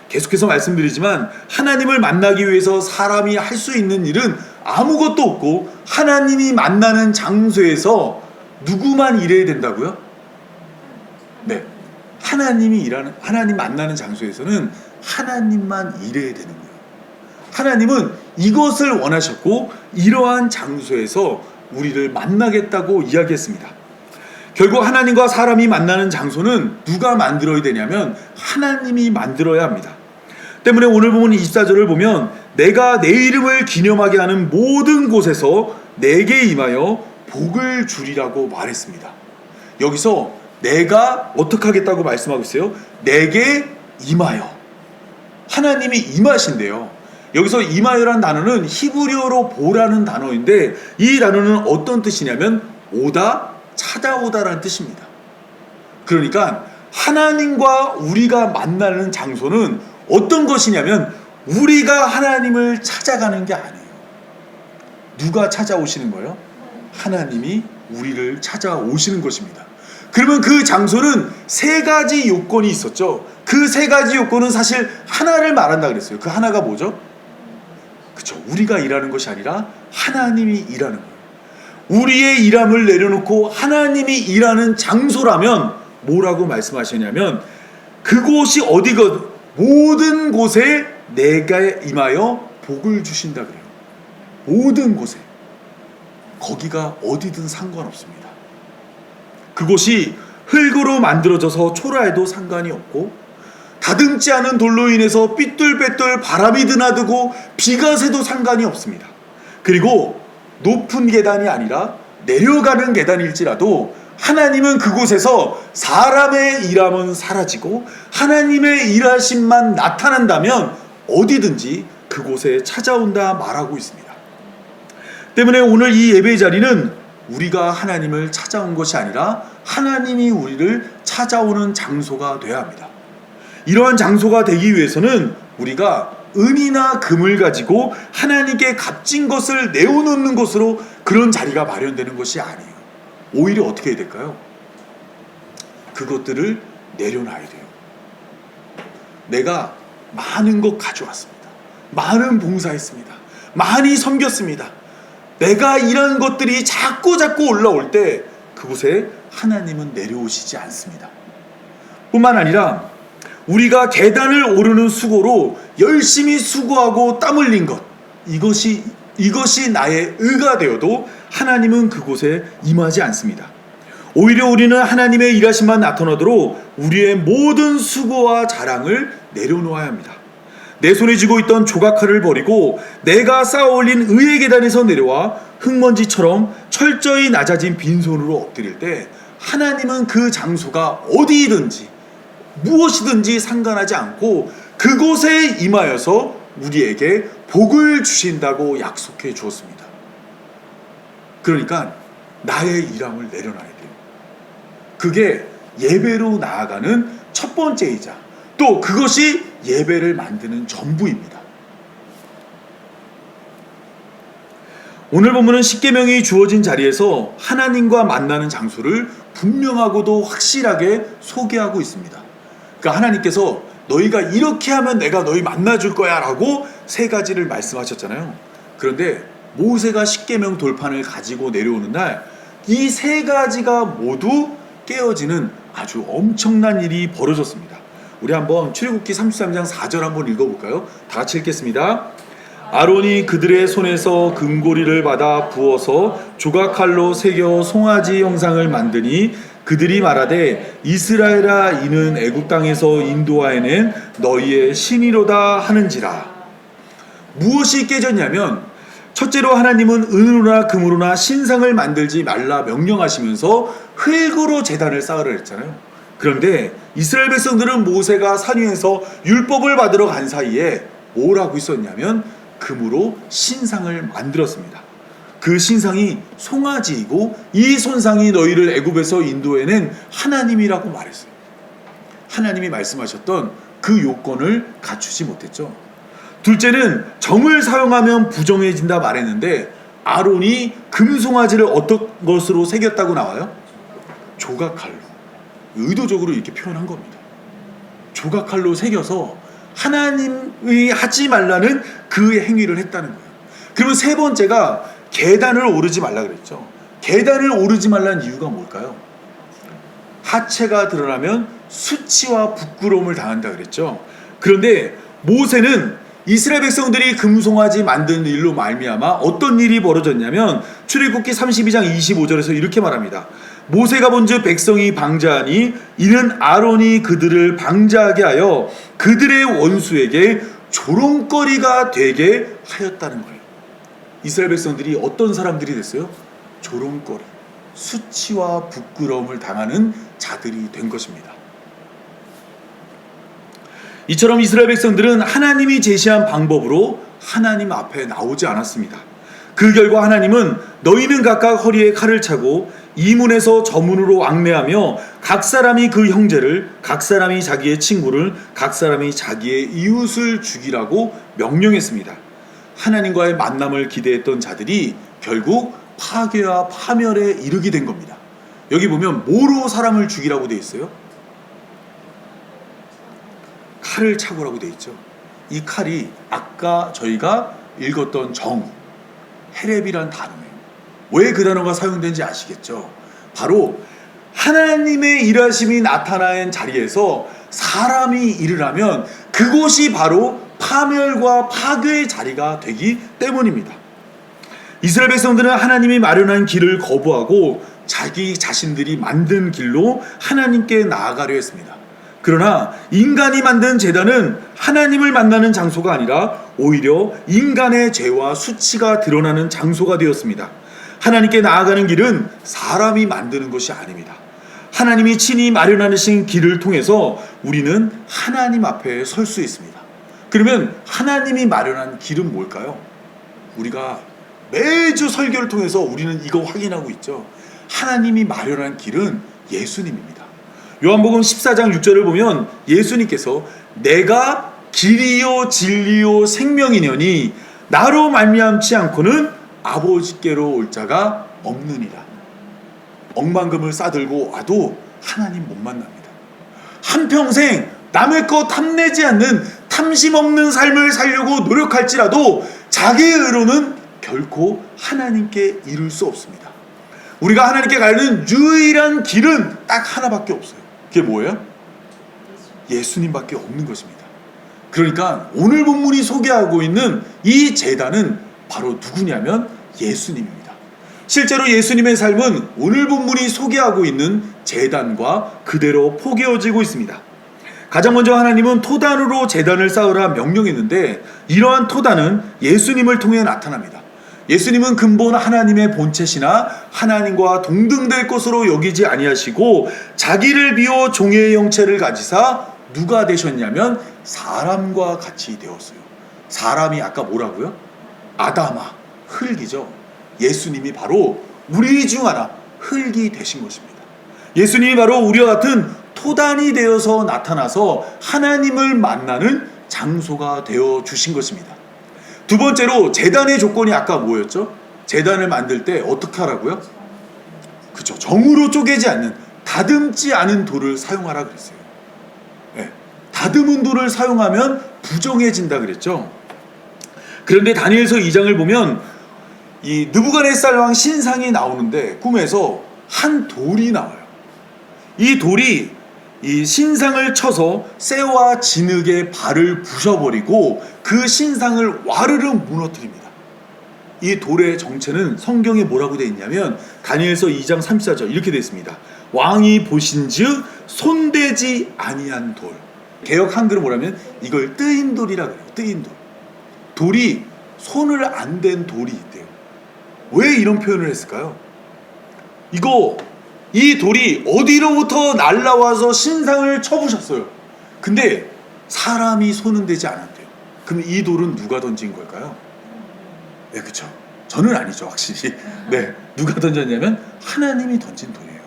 계속해서 말씀드리지만 하나님을 만나기 위해서 사람이 할 수 있는 일은 아무것도 없고 하나님이 만나는 장소에서 누구만 일해야 된다고요? 네. 하나님 만나는 장소에서는 하나님만 일해야 되는 거예요. 하나님은 이것을 원하셨고 이러한 장소에서 우리를 만나겠다고 이야기했습니다. 결국 하나님과 사람이 만나는 장소는 누가 만들어야 되냐면 하나님이 만들어야 합니다. 때문에 오늘 보면 24절을 보면 내가 내 이름을 기념하게 하는 모든 곳에서 내게 임하여 복을 주리라고 말했습니다. 여기서 내가 어떻게 하겠다고 말씀하고 있어요? 내게 임하여. 하나님이 임하신대요. 여기서 임하여란 단어는 히브리어로 보라는 단어인데 이 단어는 어떤 뜻이냐면 오다, 찾아오다라는 뜻입니다. 그러니까 하나님과 우리가 만나는 장소는 어떤 것이냐면 우리가 하나님을 찾아가는 게 아니에요. 누가 찾아오시는 거예요? 하나님이 우리를 찾아오시는 것입니다. 그러면 그 장소는 세 가지 요건이 있었죠. 그 세 가지 요건은 사실 하나를 말한다 그랬어요. 그 하나가 뭐죠? 그렇죠. 우리가 일하는 것이 아니라 하나님이 일하는 거예요. 우리의 일함을 내려놓고 하나님이 일하는 장소라면 뭐라고 말씀하시냐면 그곳이 어디거든 모든 곳에 내가 임하여 복을 주신다 그래요. 모든 곳에. 거기가 어디든 상관없습니다. 그곳이 흙으로 만들어져서 초라해도 상관이 없고 다듬지 않은 돌로 인해서 삐뚤빼뚤 바람이 드나들고 비가 새도 상관이 없습니다. 그리고 높은 계단이 아니라 내려가는 계단일지라도 하나님은 그곳에서 사람의 일함은 사라지고 하나님의 일하심만 나타난다면 어디든지 그곳에 찾아온다 말하고 있습니다. 때문에 오늘 이 예배 자리는 우리가 하나님을 찾아온 것이 아니라 하나님이 우리를 찾아오는 장소가 되어야 합니다. 이러한 장소가 되기 위해서는 우리가 은이나 금을 가지고 하나님께 값진 것을 내어놓는 것으로 그런 자리가 마련되는 것이 아니에요. 오히려 어떻게 해야 될까요? 그것들을 내려놔야 돼요. 내가 많은 것 가져왔습니다. 많은 봉사했습니다. 많이 섬겼습니다. 내가 이런 것들이 자꾸 올라올 때 그곳에 하나님은 내려오시지 않습니다. 뿐만 아니라 우리가 계단을 오르는 수고로 열심히 수고하고 땀 흘린 것 이것이 나의 의가 되어도 하나님은 그곳에 임하지 않습니다. 오히려 우리는 하나님의 일하심만 나타나도록 우리의 모든 수고와 자랑을 내려놓아야 합니다. 내 손에 쥐고 있던 조각칼을 버리고 내가 쌓아 올린 의의 계단에서 내려와 흙먼지처럼 철저히 낮아진 빈손으로 엎드릴 때 하나님은 그 장소가 어디든지 무엇이든지 상관하지 않고 그곳에 임하여서 우리에게 복을 주신다고 약속해 주었습니다. 그러니까 나의 일함을 내려놔야 돼요. 그게 예배로 나아가는 첫 번째이자 또 그것이 예배를 만드는 전부입니다. 오늘 본문은 십계명이 주어진 자리에서 하나님과 만나는 장소를 분명하고도 확실하게 소개하고 있습니다. 그러니까 하나님께서 너희가 이렇게 하면 내가 너희 만나줄 거야 라고 세 가지를 말씀하셨잖아요. 그런데 모세가 십계명 돌판을 가지고 내려오는 날 이 세 가지가 모두 깨어지는 아주 엄청난 일이 벌어졌습니다. 우리 한번 출애굽기 33장 4절 한번 읽어볼까요? 다 같이 읽겠습니다. 아론이 그들의 손에서 금고리를 받아 부어서 조각칼로 새겨 송아지 형상을 만드니 그들이 말하되 이스라엘아 이는 애굽 땅에서 인도하여낸 너희의 신이로다 하는지라. 무엇이 깨졌냐면 첫째로 하나님은 은으로나 금으로나 신상을 만들지 말라 명령하시면서 흙으로 제단을 쌓으라 했잖아요. 그런데 이스라엘 백성들은 모세가 산 위에서 율법을 받으러 간 사이에 뭘 하고 있었냐면 금으로 신상을 만들었습니다. 그 신상이 송아지이고 이 손상이 너희를 애굽에서 인도해낸 하나님이라고 말했어요. 하나님이 말씀하셨던 그 요건을 갖추지 못했죠. 둘째는 정을 사용하면 부정해진다 말했는데 아론이 금송아지를 어떤 것으로 새겼다고 나와요? 조각칼로. 의도적으로 이렇게 표현한 겁니다. 조각칼로 새겨서 하나님이 하지 말라는 그 행위를 했다는 거예요. 그러면 세 번째가 계단을 오르지 말라 그랬죠. 계단을 오르지 말라는 이유가 뭘까요? 하체가 드러나면 수치와 부끄러움을 당한다 그랬죠. 그런데 모세는 이스라엘 백성들이 금송아지 만드는 일로 말미암아 어떤 일이 벌어졌냐면 출애굽기 32장 25절에서 이렇게 말합니다. 모세가 본즉 백성이 방자하니 이는 아론이 그들을 방자하게 하여 그들의 원수에게 조롱거리가 되게 하였다는 거예요. 이스라엘 백성들이 어떤 사람들이 됐어요? 조롱거리, 수치와 부끄러움을 당하는 자들이 된 것입니다. 이처럼 이스라엘 백성들은 하나님이 제시한 방법으로 하나님 앞에 나오지 않았습니다. 그 결과 하나님은 너희는 각각 허리에 칼을 차고 이 문에서 저 문으로 왕래하며 각 사람이 그 형제를, 각 사람이 자기의 친구를, 각 사람이 자기의 이웃을 죽이라고 명령했습니다. 하나님과의 만남을 기대했던 자들이 결국 파괴와 파멸에 이르게 된 겁니다. 여기 보면 뭐로 사람을 죽이라고 되어 있어요? 칼을 차고라고 되어 있죠. 이 칼이 아까 저희가 읽었던 정, 헤렙이란 단어예요. 왜 그 단어가 사용된지 아시겠죠? 바로 하나님의 일하심이 나타난 자리에서 사람이 일을 그곳이 바로 파멸과 파괴의 자리가 되기 때문입니다. 이스라엘 백성들은 하나님이 마련한 길을 거부하고 자기 자신들이 만든 길로 하나님께 나아가려 했습니다. 그러나 인간이 만든 제단은 하나님을 만나는 장소가 아니라 오히려 인간의 죄와 수치가 드러나는 장소가 되었습니다. 하나님께 나아가는 길은 사람이 만드는 것이 아닙니다. 하나님이 친히 마련하신 길을 통해서 우리는 하나님 앞에 설 수 있습니다. 그러면 하나님이 마련한 길은 뭘까요? 우리가 매주 설교를 통해서 우리는 이거 확인하고 있죠. 하나님이 마련한 길은 예수님입니다. 요한복음 14장 6절을 보면 예수님께서 내가 길이요 진리요 생명이냐니 나로 말미암지 않고는 아버지께로 올 자가 없느니라. 억만금을 싸들고 와도 하나님 못 만납니다. 한평생 남의 것 탐내지 않는 탐심 없는 삶을 살려고 노력할지라도 자기의 의로는 결코 하나님께 이룰 수 없습니다. 우리가 하나님께 가는 유일한 길은 딱 하나밖에 없어요. 그게 뭐예요? 예수님밖에 없는 것입니다. 그러니까 오늘 본문이 소개하고 있는 이 제단은 바로 누구냐면 예수님입니다. 실제로 예수님의 삶은 오늘 본문이 소개하고 있는 제단과 그대로 포개어지고 있습니다. 가장 먼저 하나님은 토단으로 제단을 쌓으라 명령했는데 이러한 토단은 예수님을 통해 나타납니다. 예수님은 근본 하나님의 본체시나 하나님과 동등될 것으로 여기지 아니하시고 자기를 비워 종의 형체를 가지사 누가 되셨냐면 사람과 같이 되었어요. 사람이 아까 뭐라고요? 아담아, 흙이죠. 예수님이 바로 우리 중 하나, 흙이 되신 것입니다. 예수님이 바로 우리와 같은 토단이 되어서 나타나서 하나님을 만나는 장소가 되어 주신 것입니다. 두 번째로 제단의 조건이 아까 뭐였죠? 제단을 만들 때 어떻게 하라고요? 그죠. 정으로 쪼개지 않는, 다듬지 않은 돌을 사용하라 그랬어요. 네. 다듬은 돌을 사용하면 부정해진다 그랬죠. 그런데 다니엘서 2장을 보면 이 느부갓네살 왕 신상이 나오는데 꿈에서 한 돌이 나와요. 이 돌이 이 신상을 쳐서 쇠와 진흙에 발을 부셔버리고 그 신상을 와르르 무너뜨립니다. 이 돌의 정체는 성경에 뭐라고 되어 있냐면 다니엘서 2장 34절 이렇게 되어 있습니다. 왕이 보신즉 손대지 아니한 돌. 개역 한글은 뭐라면 이걸 뜨인 돌이라 그래요. 뜨인 돌. 돌이 손을 안 댄 돌이 있대요. 왜 이런 표현을 했을까요? 이 돌이 어디로부터 날라와서 신상을 쳐부셨어요. 근데 사람이 손은 대지 않았대요. 그럼 이 돌은 누가 던진 걸까요? 네, 그쵸. 저는 아니죠, 확실히. 네, 누가 던졌냐면 하나님이 던진 돌이에요.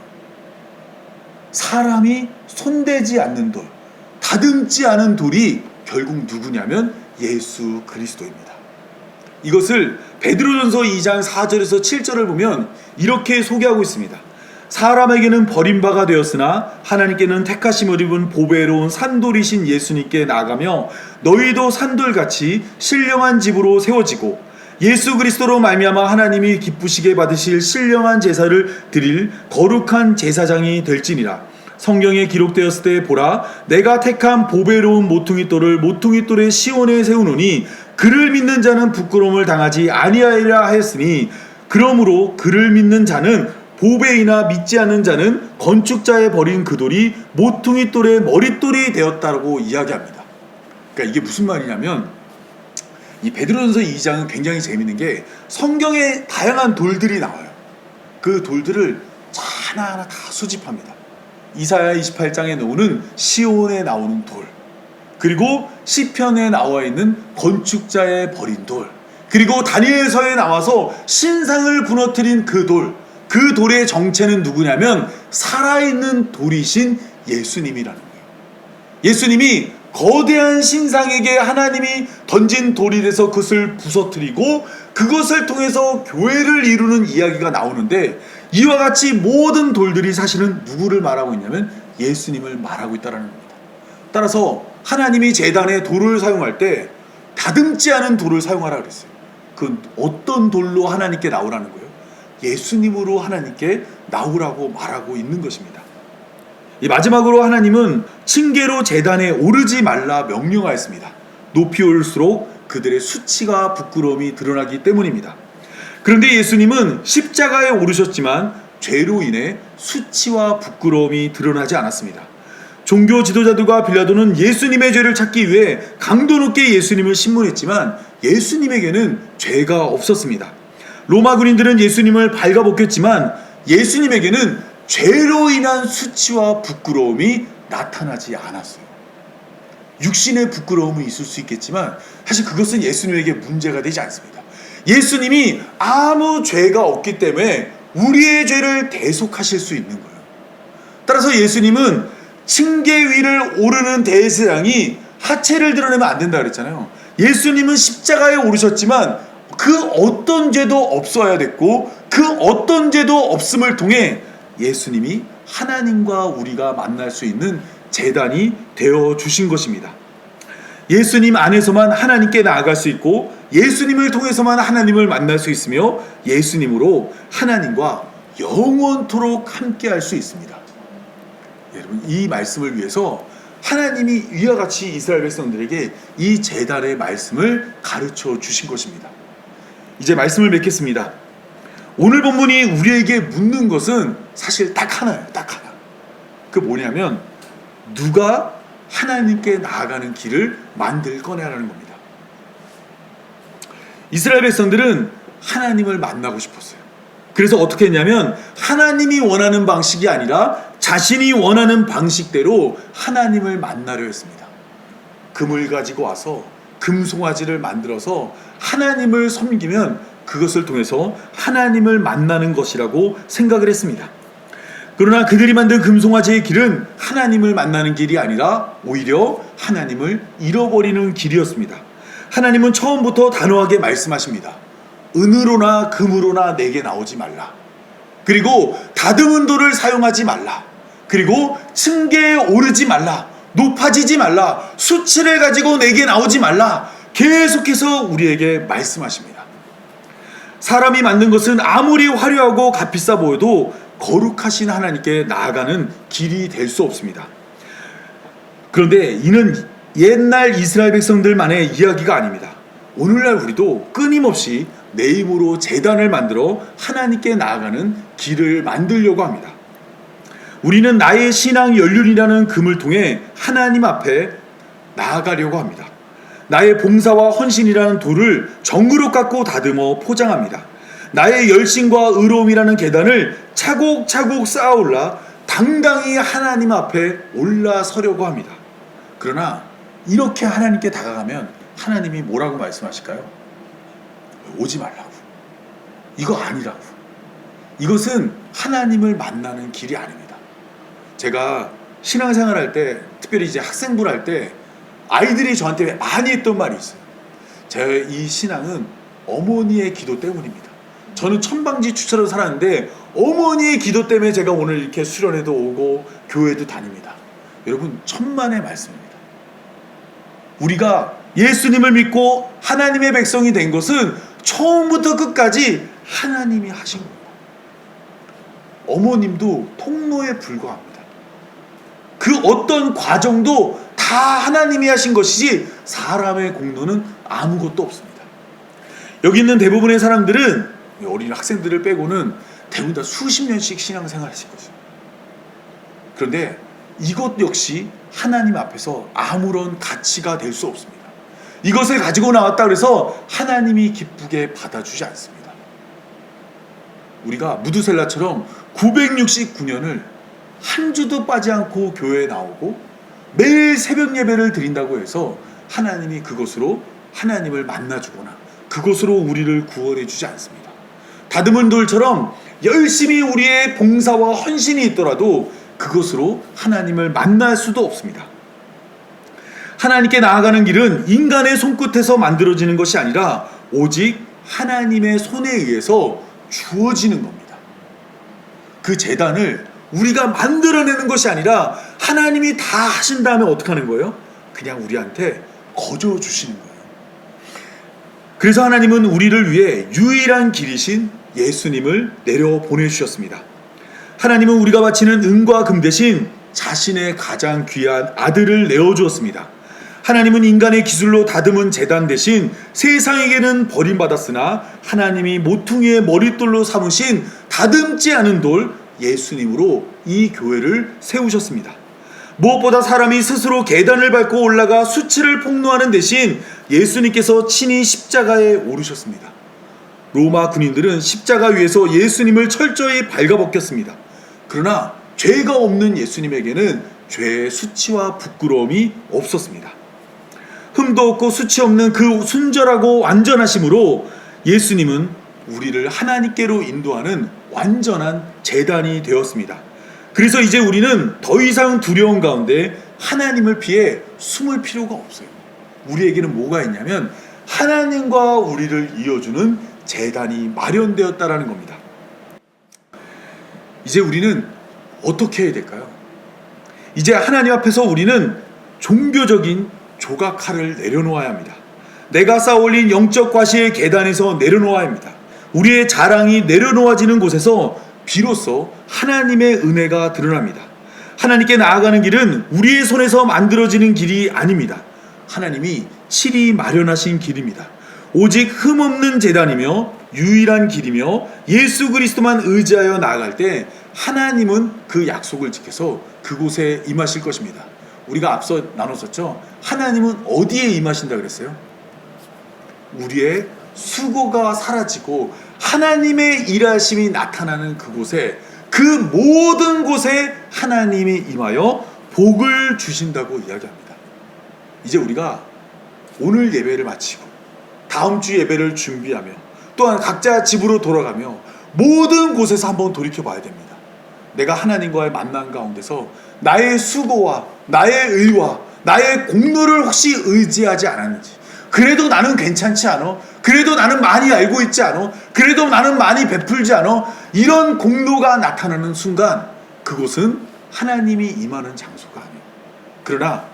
사람이 손대지 않는 돌, 다듬지 않은 돌이 결국 누구냐면 예수 그리스도입니다. 이것을 베드로전서 2장 4절에서 7절을 보면 이렇게 소개하고 있습니다. 사람에게는 버림바가 되었으나 하나님께는 택하심을 입은 보배로운 산돌이신 예수님께 나아가며 너희도 산돌같이 신령한 집으로 세워지고 예수 그리스도로 말미암아 하나님이 기쁘시게 받으실 신령한 제사를 드릴 거룩한 제사장이 될지니라. 성경에 기록되었을 때 보라 내가 택한 보배로운 모퉁이돌을 모퉁이돌의 시온에 세우노니 그를 믿는 자는 부끄러움을 당하지 아니하리라 하였으니 그러므로 그를 믿는 자는 보배이나 믿지 않는 자는 건축자의 버린 그 돌이 모퉁이돌의 머릿돌이 되었다고 이야기합니다. 그러니까 이게 무슨 말이냐면 이 베드로전서 2장은 굉장히 재밌는 게 성경에 다양한 돌들이 나와요. 그 돌들을 하나하나 다 수집합니다. 이사야 28장에 나오는 시온에 나오는 돌, 그리고 시편에 나와 있는 건축자의 버린 돌, 그리고 다니엘서에 나와서 신상을 부너뜨린 그 돌, 그 돌의 정체는 누구냐면 살아있는 돌이신 예수님이라는 거예요. 예수님이 거대한 신상에게 하나님이 던진 돌이라서 그것을 부서뜨리고 그것을 통해서 교회를 이루는 이야기가 나오는데 이와 같이 모든 돌들이 사실은 누구를 말하고 있냐면 예수님을 말하고 있다는 겁니다. 따라서 하나님이 제단에 돌을 사용할 때 다듬지 않은 돌을 사용하라 그랬어요. 그 어떤 돌로 하나님께 나오라는 거예요? 예수님으로 하나님께 나오라고 말하고 있는 것입니다. 이 마지막으로 하나님은 층계로 제단에 오르지 말라 명령하였습니다. 높이 올수록 그들의 수치가 부끄러움이 드러나기 때문입니다. 그런데 예수님은 십자가에 오르셨지만 죄로 인해 수치와 부끄러움이 드러나지 않았습니다. 종교 지도자들과 빌라도는 예수님의 죄를 찾기 위해 강도 높게 예수님을 신문했지만 예수님에게는 죄가 없었습니다. 로마 군인들은 예수님을 발가벗겼지만 예수님에게는 죄로 인한 수치와 부끄러움이 나타나지 않았어요. 육신의 부끄러움은 있을 수 있겠지만 사실 그것은 예수님에게 문제가 되지 않습니다. 예수님이 아무 죄가 없기 때문에 우리의 죄를 대속하실 수 있는 거예요. 따라서 예수님은 층계 위를 오르는 대제사장이 하체를 드러내면 안 된다 그랬잖아요. 예수님은 십자가에 오르셨지만 그 어떤 죄도 없어야 됐고 그 어떤 죄도 없음을 통해 예수님이 하나님과 우리가 만날 수 있는 제단이 되어 주신 것입니다. 예수님 안에서만 하나님께 나아갈 수 있고 예수님을 통해서만 하나님을 만날 수 있으며 예수님으로 하나님과 영원토록 함께할 수 있습니다. 여러분, 이 말씀을 위해서 하나님이 이와 같이 이스라엘 백성들에게 이 제단의 말씀을 가르쳐 주신 것입니다. 이제 말씀을 맺겠습니다. 오늘 본문이 우리에게 묻는 것은 사실 딱 하나예요. 딱 하나. 그 뭐냐면 누가 하나님께 나아가는 길을 만들 거냐라는 겁니다. 이스라엘 백성들은 하나님을 만나고 싶었어요. 그래서 어떻게 했냐면 하나님이 원하는 방식이 아니라 자신이 원하는 방식대로 하나님을 만나려 했습니다. 금을 가지고 와서 금송아지를 만들어서 하나님을 섬기면 그것을 통해서 하나님을 만나는 것이라고 생각을 했습니다. 그러나 그들이 만든 금송아지의 길은 하나님을 만나는 길이 아니라 오히려 하나님을 잃어버리는 길이었습니다. 하나님은 처음부터 단호하게 말씀하십니다. 은으로나 금으로나 내게 나오지 말라. 그리고 다듬은 돌을 사용하지 말라. 그리고 층계에 오르지 말라. 높아지지 말라. 수치를 가지고 내게 나오지 말라. 계속해서 우리에게 말씀하십니다. 사람이 만든 것은 아무리 화려하고 값비싸 보여도 거룩하신 하나님께 나아가는 길이 될 수 없습니다. 그런데 이는 옛날 이스라엘 백성들만의 이야기가 아닙니다. 오늘날 우리도 끊임없이 내 힘으로 제단을 만들어 하나님께 나아가는 길을 만들려고 합니다. 우리는 나의 신앙 연륜이라는 금을 통해 하나님 앞에 나아가려고 합니다. 나의 봉사와 헌신이라는 돌을 정으로 깎고 다듬어 포장합니다. 나의 열심과 의로움이라는 계단을 차곡차곡 쌓아올라 당당히 하나님 앞에 올라서려고 합니다. 그러나 이렇게 하나님께 다가가면 하나님이 뭐라고 말씀하실까요? 오지 말라고. 이거 아니라고. 이것은 하나님을 만나는 길이 아닙니다. 제가 신앙생활 할 때, 특별히 이제 학생부 할 때 아이들이 저한테 많이 했던 말이 있어요. 제 이 신앙은 어머니의 기도 때문입니다. 저는 천방지축처럼 살았는데 어머니의 기도 때문에 제가 오늘 이렇게 수련회도 오고 교회도 다닙니다. 여러분, 천만의 말씀입니다. 우리가 예수님을 믿고 하나님의 백성이 된 것은 처음부터 끝까지 하나님이 하신 겁니다. 어머님도 통로에 불과합니다. 그 어떤 과정도 다 하나님이 하신 것이지 사람의 공로는 아무것도 없습니다. 여기 있는 대부분의 사람들은, 어린 학생들을 빼고는 대부분 다 수십 년씩 신앙생활 하실 거죠. 그런데 이것 역시 하나님 앞에서 아무런 가치가 될 수 없습니다. 이것을 가지고 나왔다 그래서 하나님이 기쁘게 받아주지 않습니다. 우리가 무드셀라처럼 969년을 한 주도 빠지 않고 교회에 나오고 매일 새벽 예배를 드린다고 해서 하나님이 그것으로 하나님을 만나주거나 그것으로 우리를 구원해 주지 않습니다. 다듬은 돌처럼 열심히 우리의 봉사와 헌신이 있더라도 그것으로 하나님을 만날 수도 없습니다. 하나님께 나아가는 길은 인간의 손끝에서 만들어지는 것이 아니라 오직 하나님의 손에 의해서 주어지는 겁니다. 그 제단을 우리가 만들어내는 것이 아니라 하나님이 다 하신 다음에 어떻게 하는 거예요? 그냥 우리한테 거저 주시는 거예요. 그래서 하나님은 우리를 위해 유일한 길이신 예수님을 내려 보내주셨습니다. 하나님은 우리가 바치는 은과 금 대신 자신의 가장 귀한 아들을 내어주었습니다. 하나님은 인간의 기술로 다듬은 제단 대신 세상에게는 버림받았으나 하나님이 모퉁이의 머릿돌로 삼으신 다듬지 않은 돌 예수님으로 이 교회를 세우셨습니다. 무엇보다 사람이 스스로 계단을 밟고 올라가 수치를 폭로하는 대신 예수님께서 친히 십자가에 오르셨습니다. 로마 군인들은 십자가 위에서 예수님을 철저히 발가벗겼습니다. 그러나 죄가 없는 예수님에게는 죄의 수치와 부끄러움이 없었습니다. 흠도 없고 수치 없는 그 순절하고 완전하심으로 예수님은 우리를 하나님께로 인도하는 완전한 제단이 되었습니다. 그래서 이제 우리는 더 이상 두려움 가운데 하나님을 피해 숨을 필요가 없어요. 우리에게는 뭐가 있냐면 하나님과 우리를 이어주는 제단이 마련되었다라는 겁니다. 이제 우리는 어떻게 해야 될까요? 이제 하나님 앞에서 우리는 종교적인 조각칼을 내려놓아야 합니다. 내가 쌓아올린 영적 과시의 계단에서 내려놓아야 합니다. 우리의 자랑이 내려놓아지는 곳에서 비로소 하나님의 은혜가 드러납니다. 하나님께 나아가는 길은 우리의 손에서 만들어지는 길이 아닙니다. 하나님이 칠히 마련하신 길입니다. 오직 흠없는 제단이며 유일한 길이며 예수 그리스도만 의지하여 나아갈 때 하나님은 그 약속을 지켜서 그곳에 임하실 것입니다. 우리가 앞서 나눴었죠. 하나님은 어디에 임하신다 그랬어요? 우리의 수고가 사라지고 하나님의 일하심이 나타나는 그곳에, 그 모든 곳에 하나님이 임하여 복을 주신다고 이야기합니다. 이제 우리가 오늘 예배를 마치고 다음 주 예배를 준비하며 또한 각자 집으로 돌아가며 모든 곳에서 한번 돌이켜 봐야 됩니다. 내가 하나님과의 만남 가운데서 나의 수고와 나의 의와 나의 공로를 혹시 의지하지 않았는지, 그래도 나는 괜찮지 않아, 그래도 나는 많이 알고 있지 않아, 그래도 나는 많이 베풀지 않아, 이런 공로가 나타나는 순간 그곳은 하나님이 임하는 장소가 아니에요. 그러나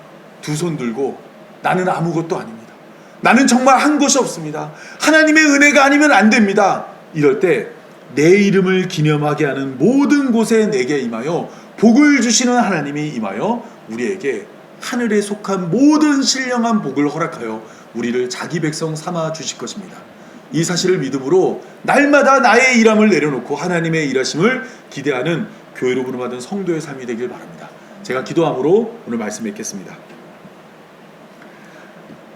두 손 들고 나는 아무것도 아닙니다, 나는 정말 한 것이 없습니다, 하나님의 은혜가 아니면 안 됩니다, 이럴 때 내 이름을 기념하게 하는 모든 곳에 내게 임하여 복을 주시는 하나님이 임하여 우리에게 하늘에 속한 모든 신령한 복을 허락하여 우리를 자기 백성 삼아 주실 것입니다. 이 사실을 믿음으로 날마다 나의 일함을 내려놓고 하나님의 일하심을 기대하는 교회로 부름받은 성도의 삶이 되길 바랍니다. 제가 기도함으로 오늘 말씀 맺겠습니다.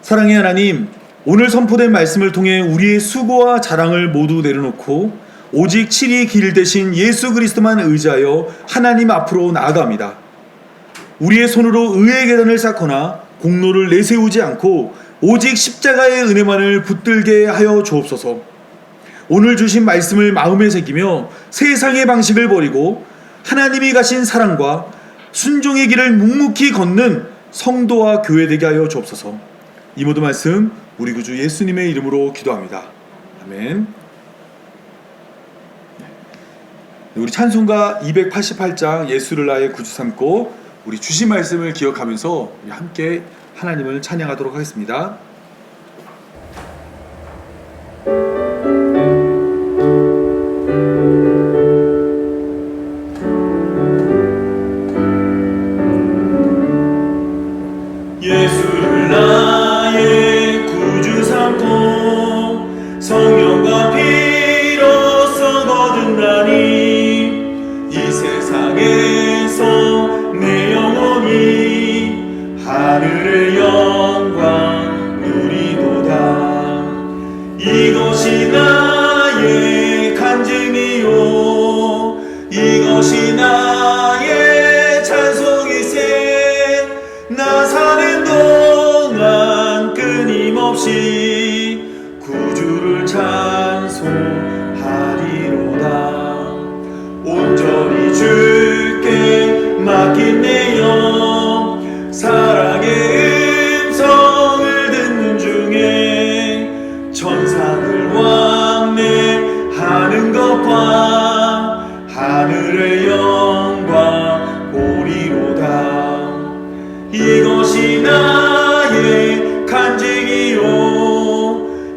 사랑의 하나님, 오늘 선포된 말씀을 통해 우리의 수고와 자랑을 모두 내려놓고 오직 7위 길 대신 예수 그리스도만 의지하여 하나님 앞으로 나아갑니다. 우리의 손으로 의의 계단을 쌓거나 공로를 내세우지 않고 오직 십자가의 은혜만을 붙들게 하여 주옵소서. 오늘 주신 말씀을 마음에 새기며 세상의 방식을 버리고 하나님이 가신 사랑과 순종의 길을 묵묵히 걷는 성도와 교회 되게 하여 주옵소서. 이 모든 말씀 우리 구주 예수님의 이름으로 기도합니다. 아멘. 우리 찬송가 288장 예수를 나의 구주 삼고 우리 주신 말씀을 기억하면서 우리 함께 하나님을 찬양하도록 하겠습니다. 예수를 나의 구주 삼고 성령과 피로써 거듭나니 이 세상에서 내 영혼이 하늘의 영광 누리도다. 이것이 나의 간증이요 이것이 나의 찬송이세. 나 사는 동안 끊임없이 구주를 찬송하리로다. 온전히 주께 맡긴 내 영 사랑의 음성을 듣는 중에 천사들 왕래하는 것과 하늘의 영광 보리로다. 이것이 나의 간증이요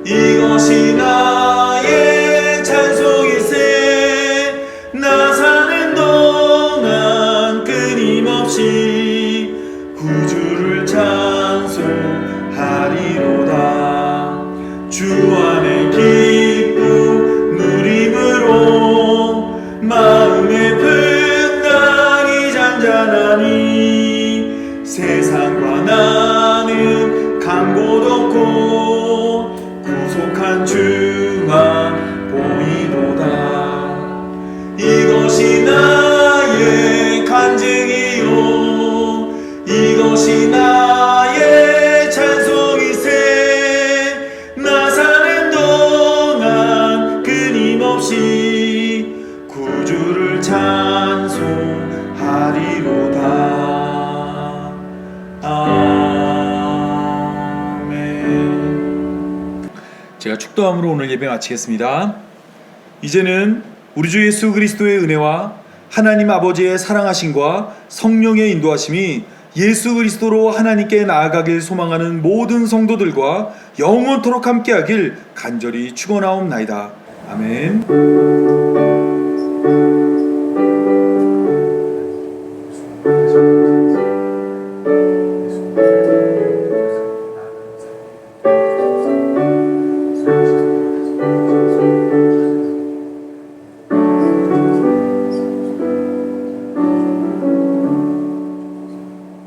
이것이 나의 찬송이세. 나 사는 동안 끊임없이 구주를 찬송하리로다. 주 안에 기쁨 누림으로 마음의 풍랑이 잔잔하니 세상과 나는 간 곳 없고 구속한 주만 보이도다. 이것이 나의 간증이요 이것이 나의 찬송이세. 나 사는 동안 끊임없이 구주를 찬송하리로다. 아멘. 제가 축도함으로 오늘 예배 마치겠습니다. 이제는 우리 주 예수 그리스도의 은혜와 하나님 아버지의 사랑하심과 성령의 인도하심이 예수 그리스도로 하나님께 나아가길 소망하는 모든 성도들과 영원토록 함께하길 간절히 축원하옵나이다. 아멘.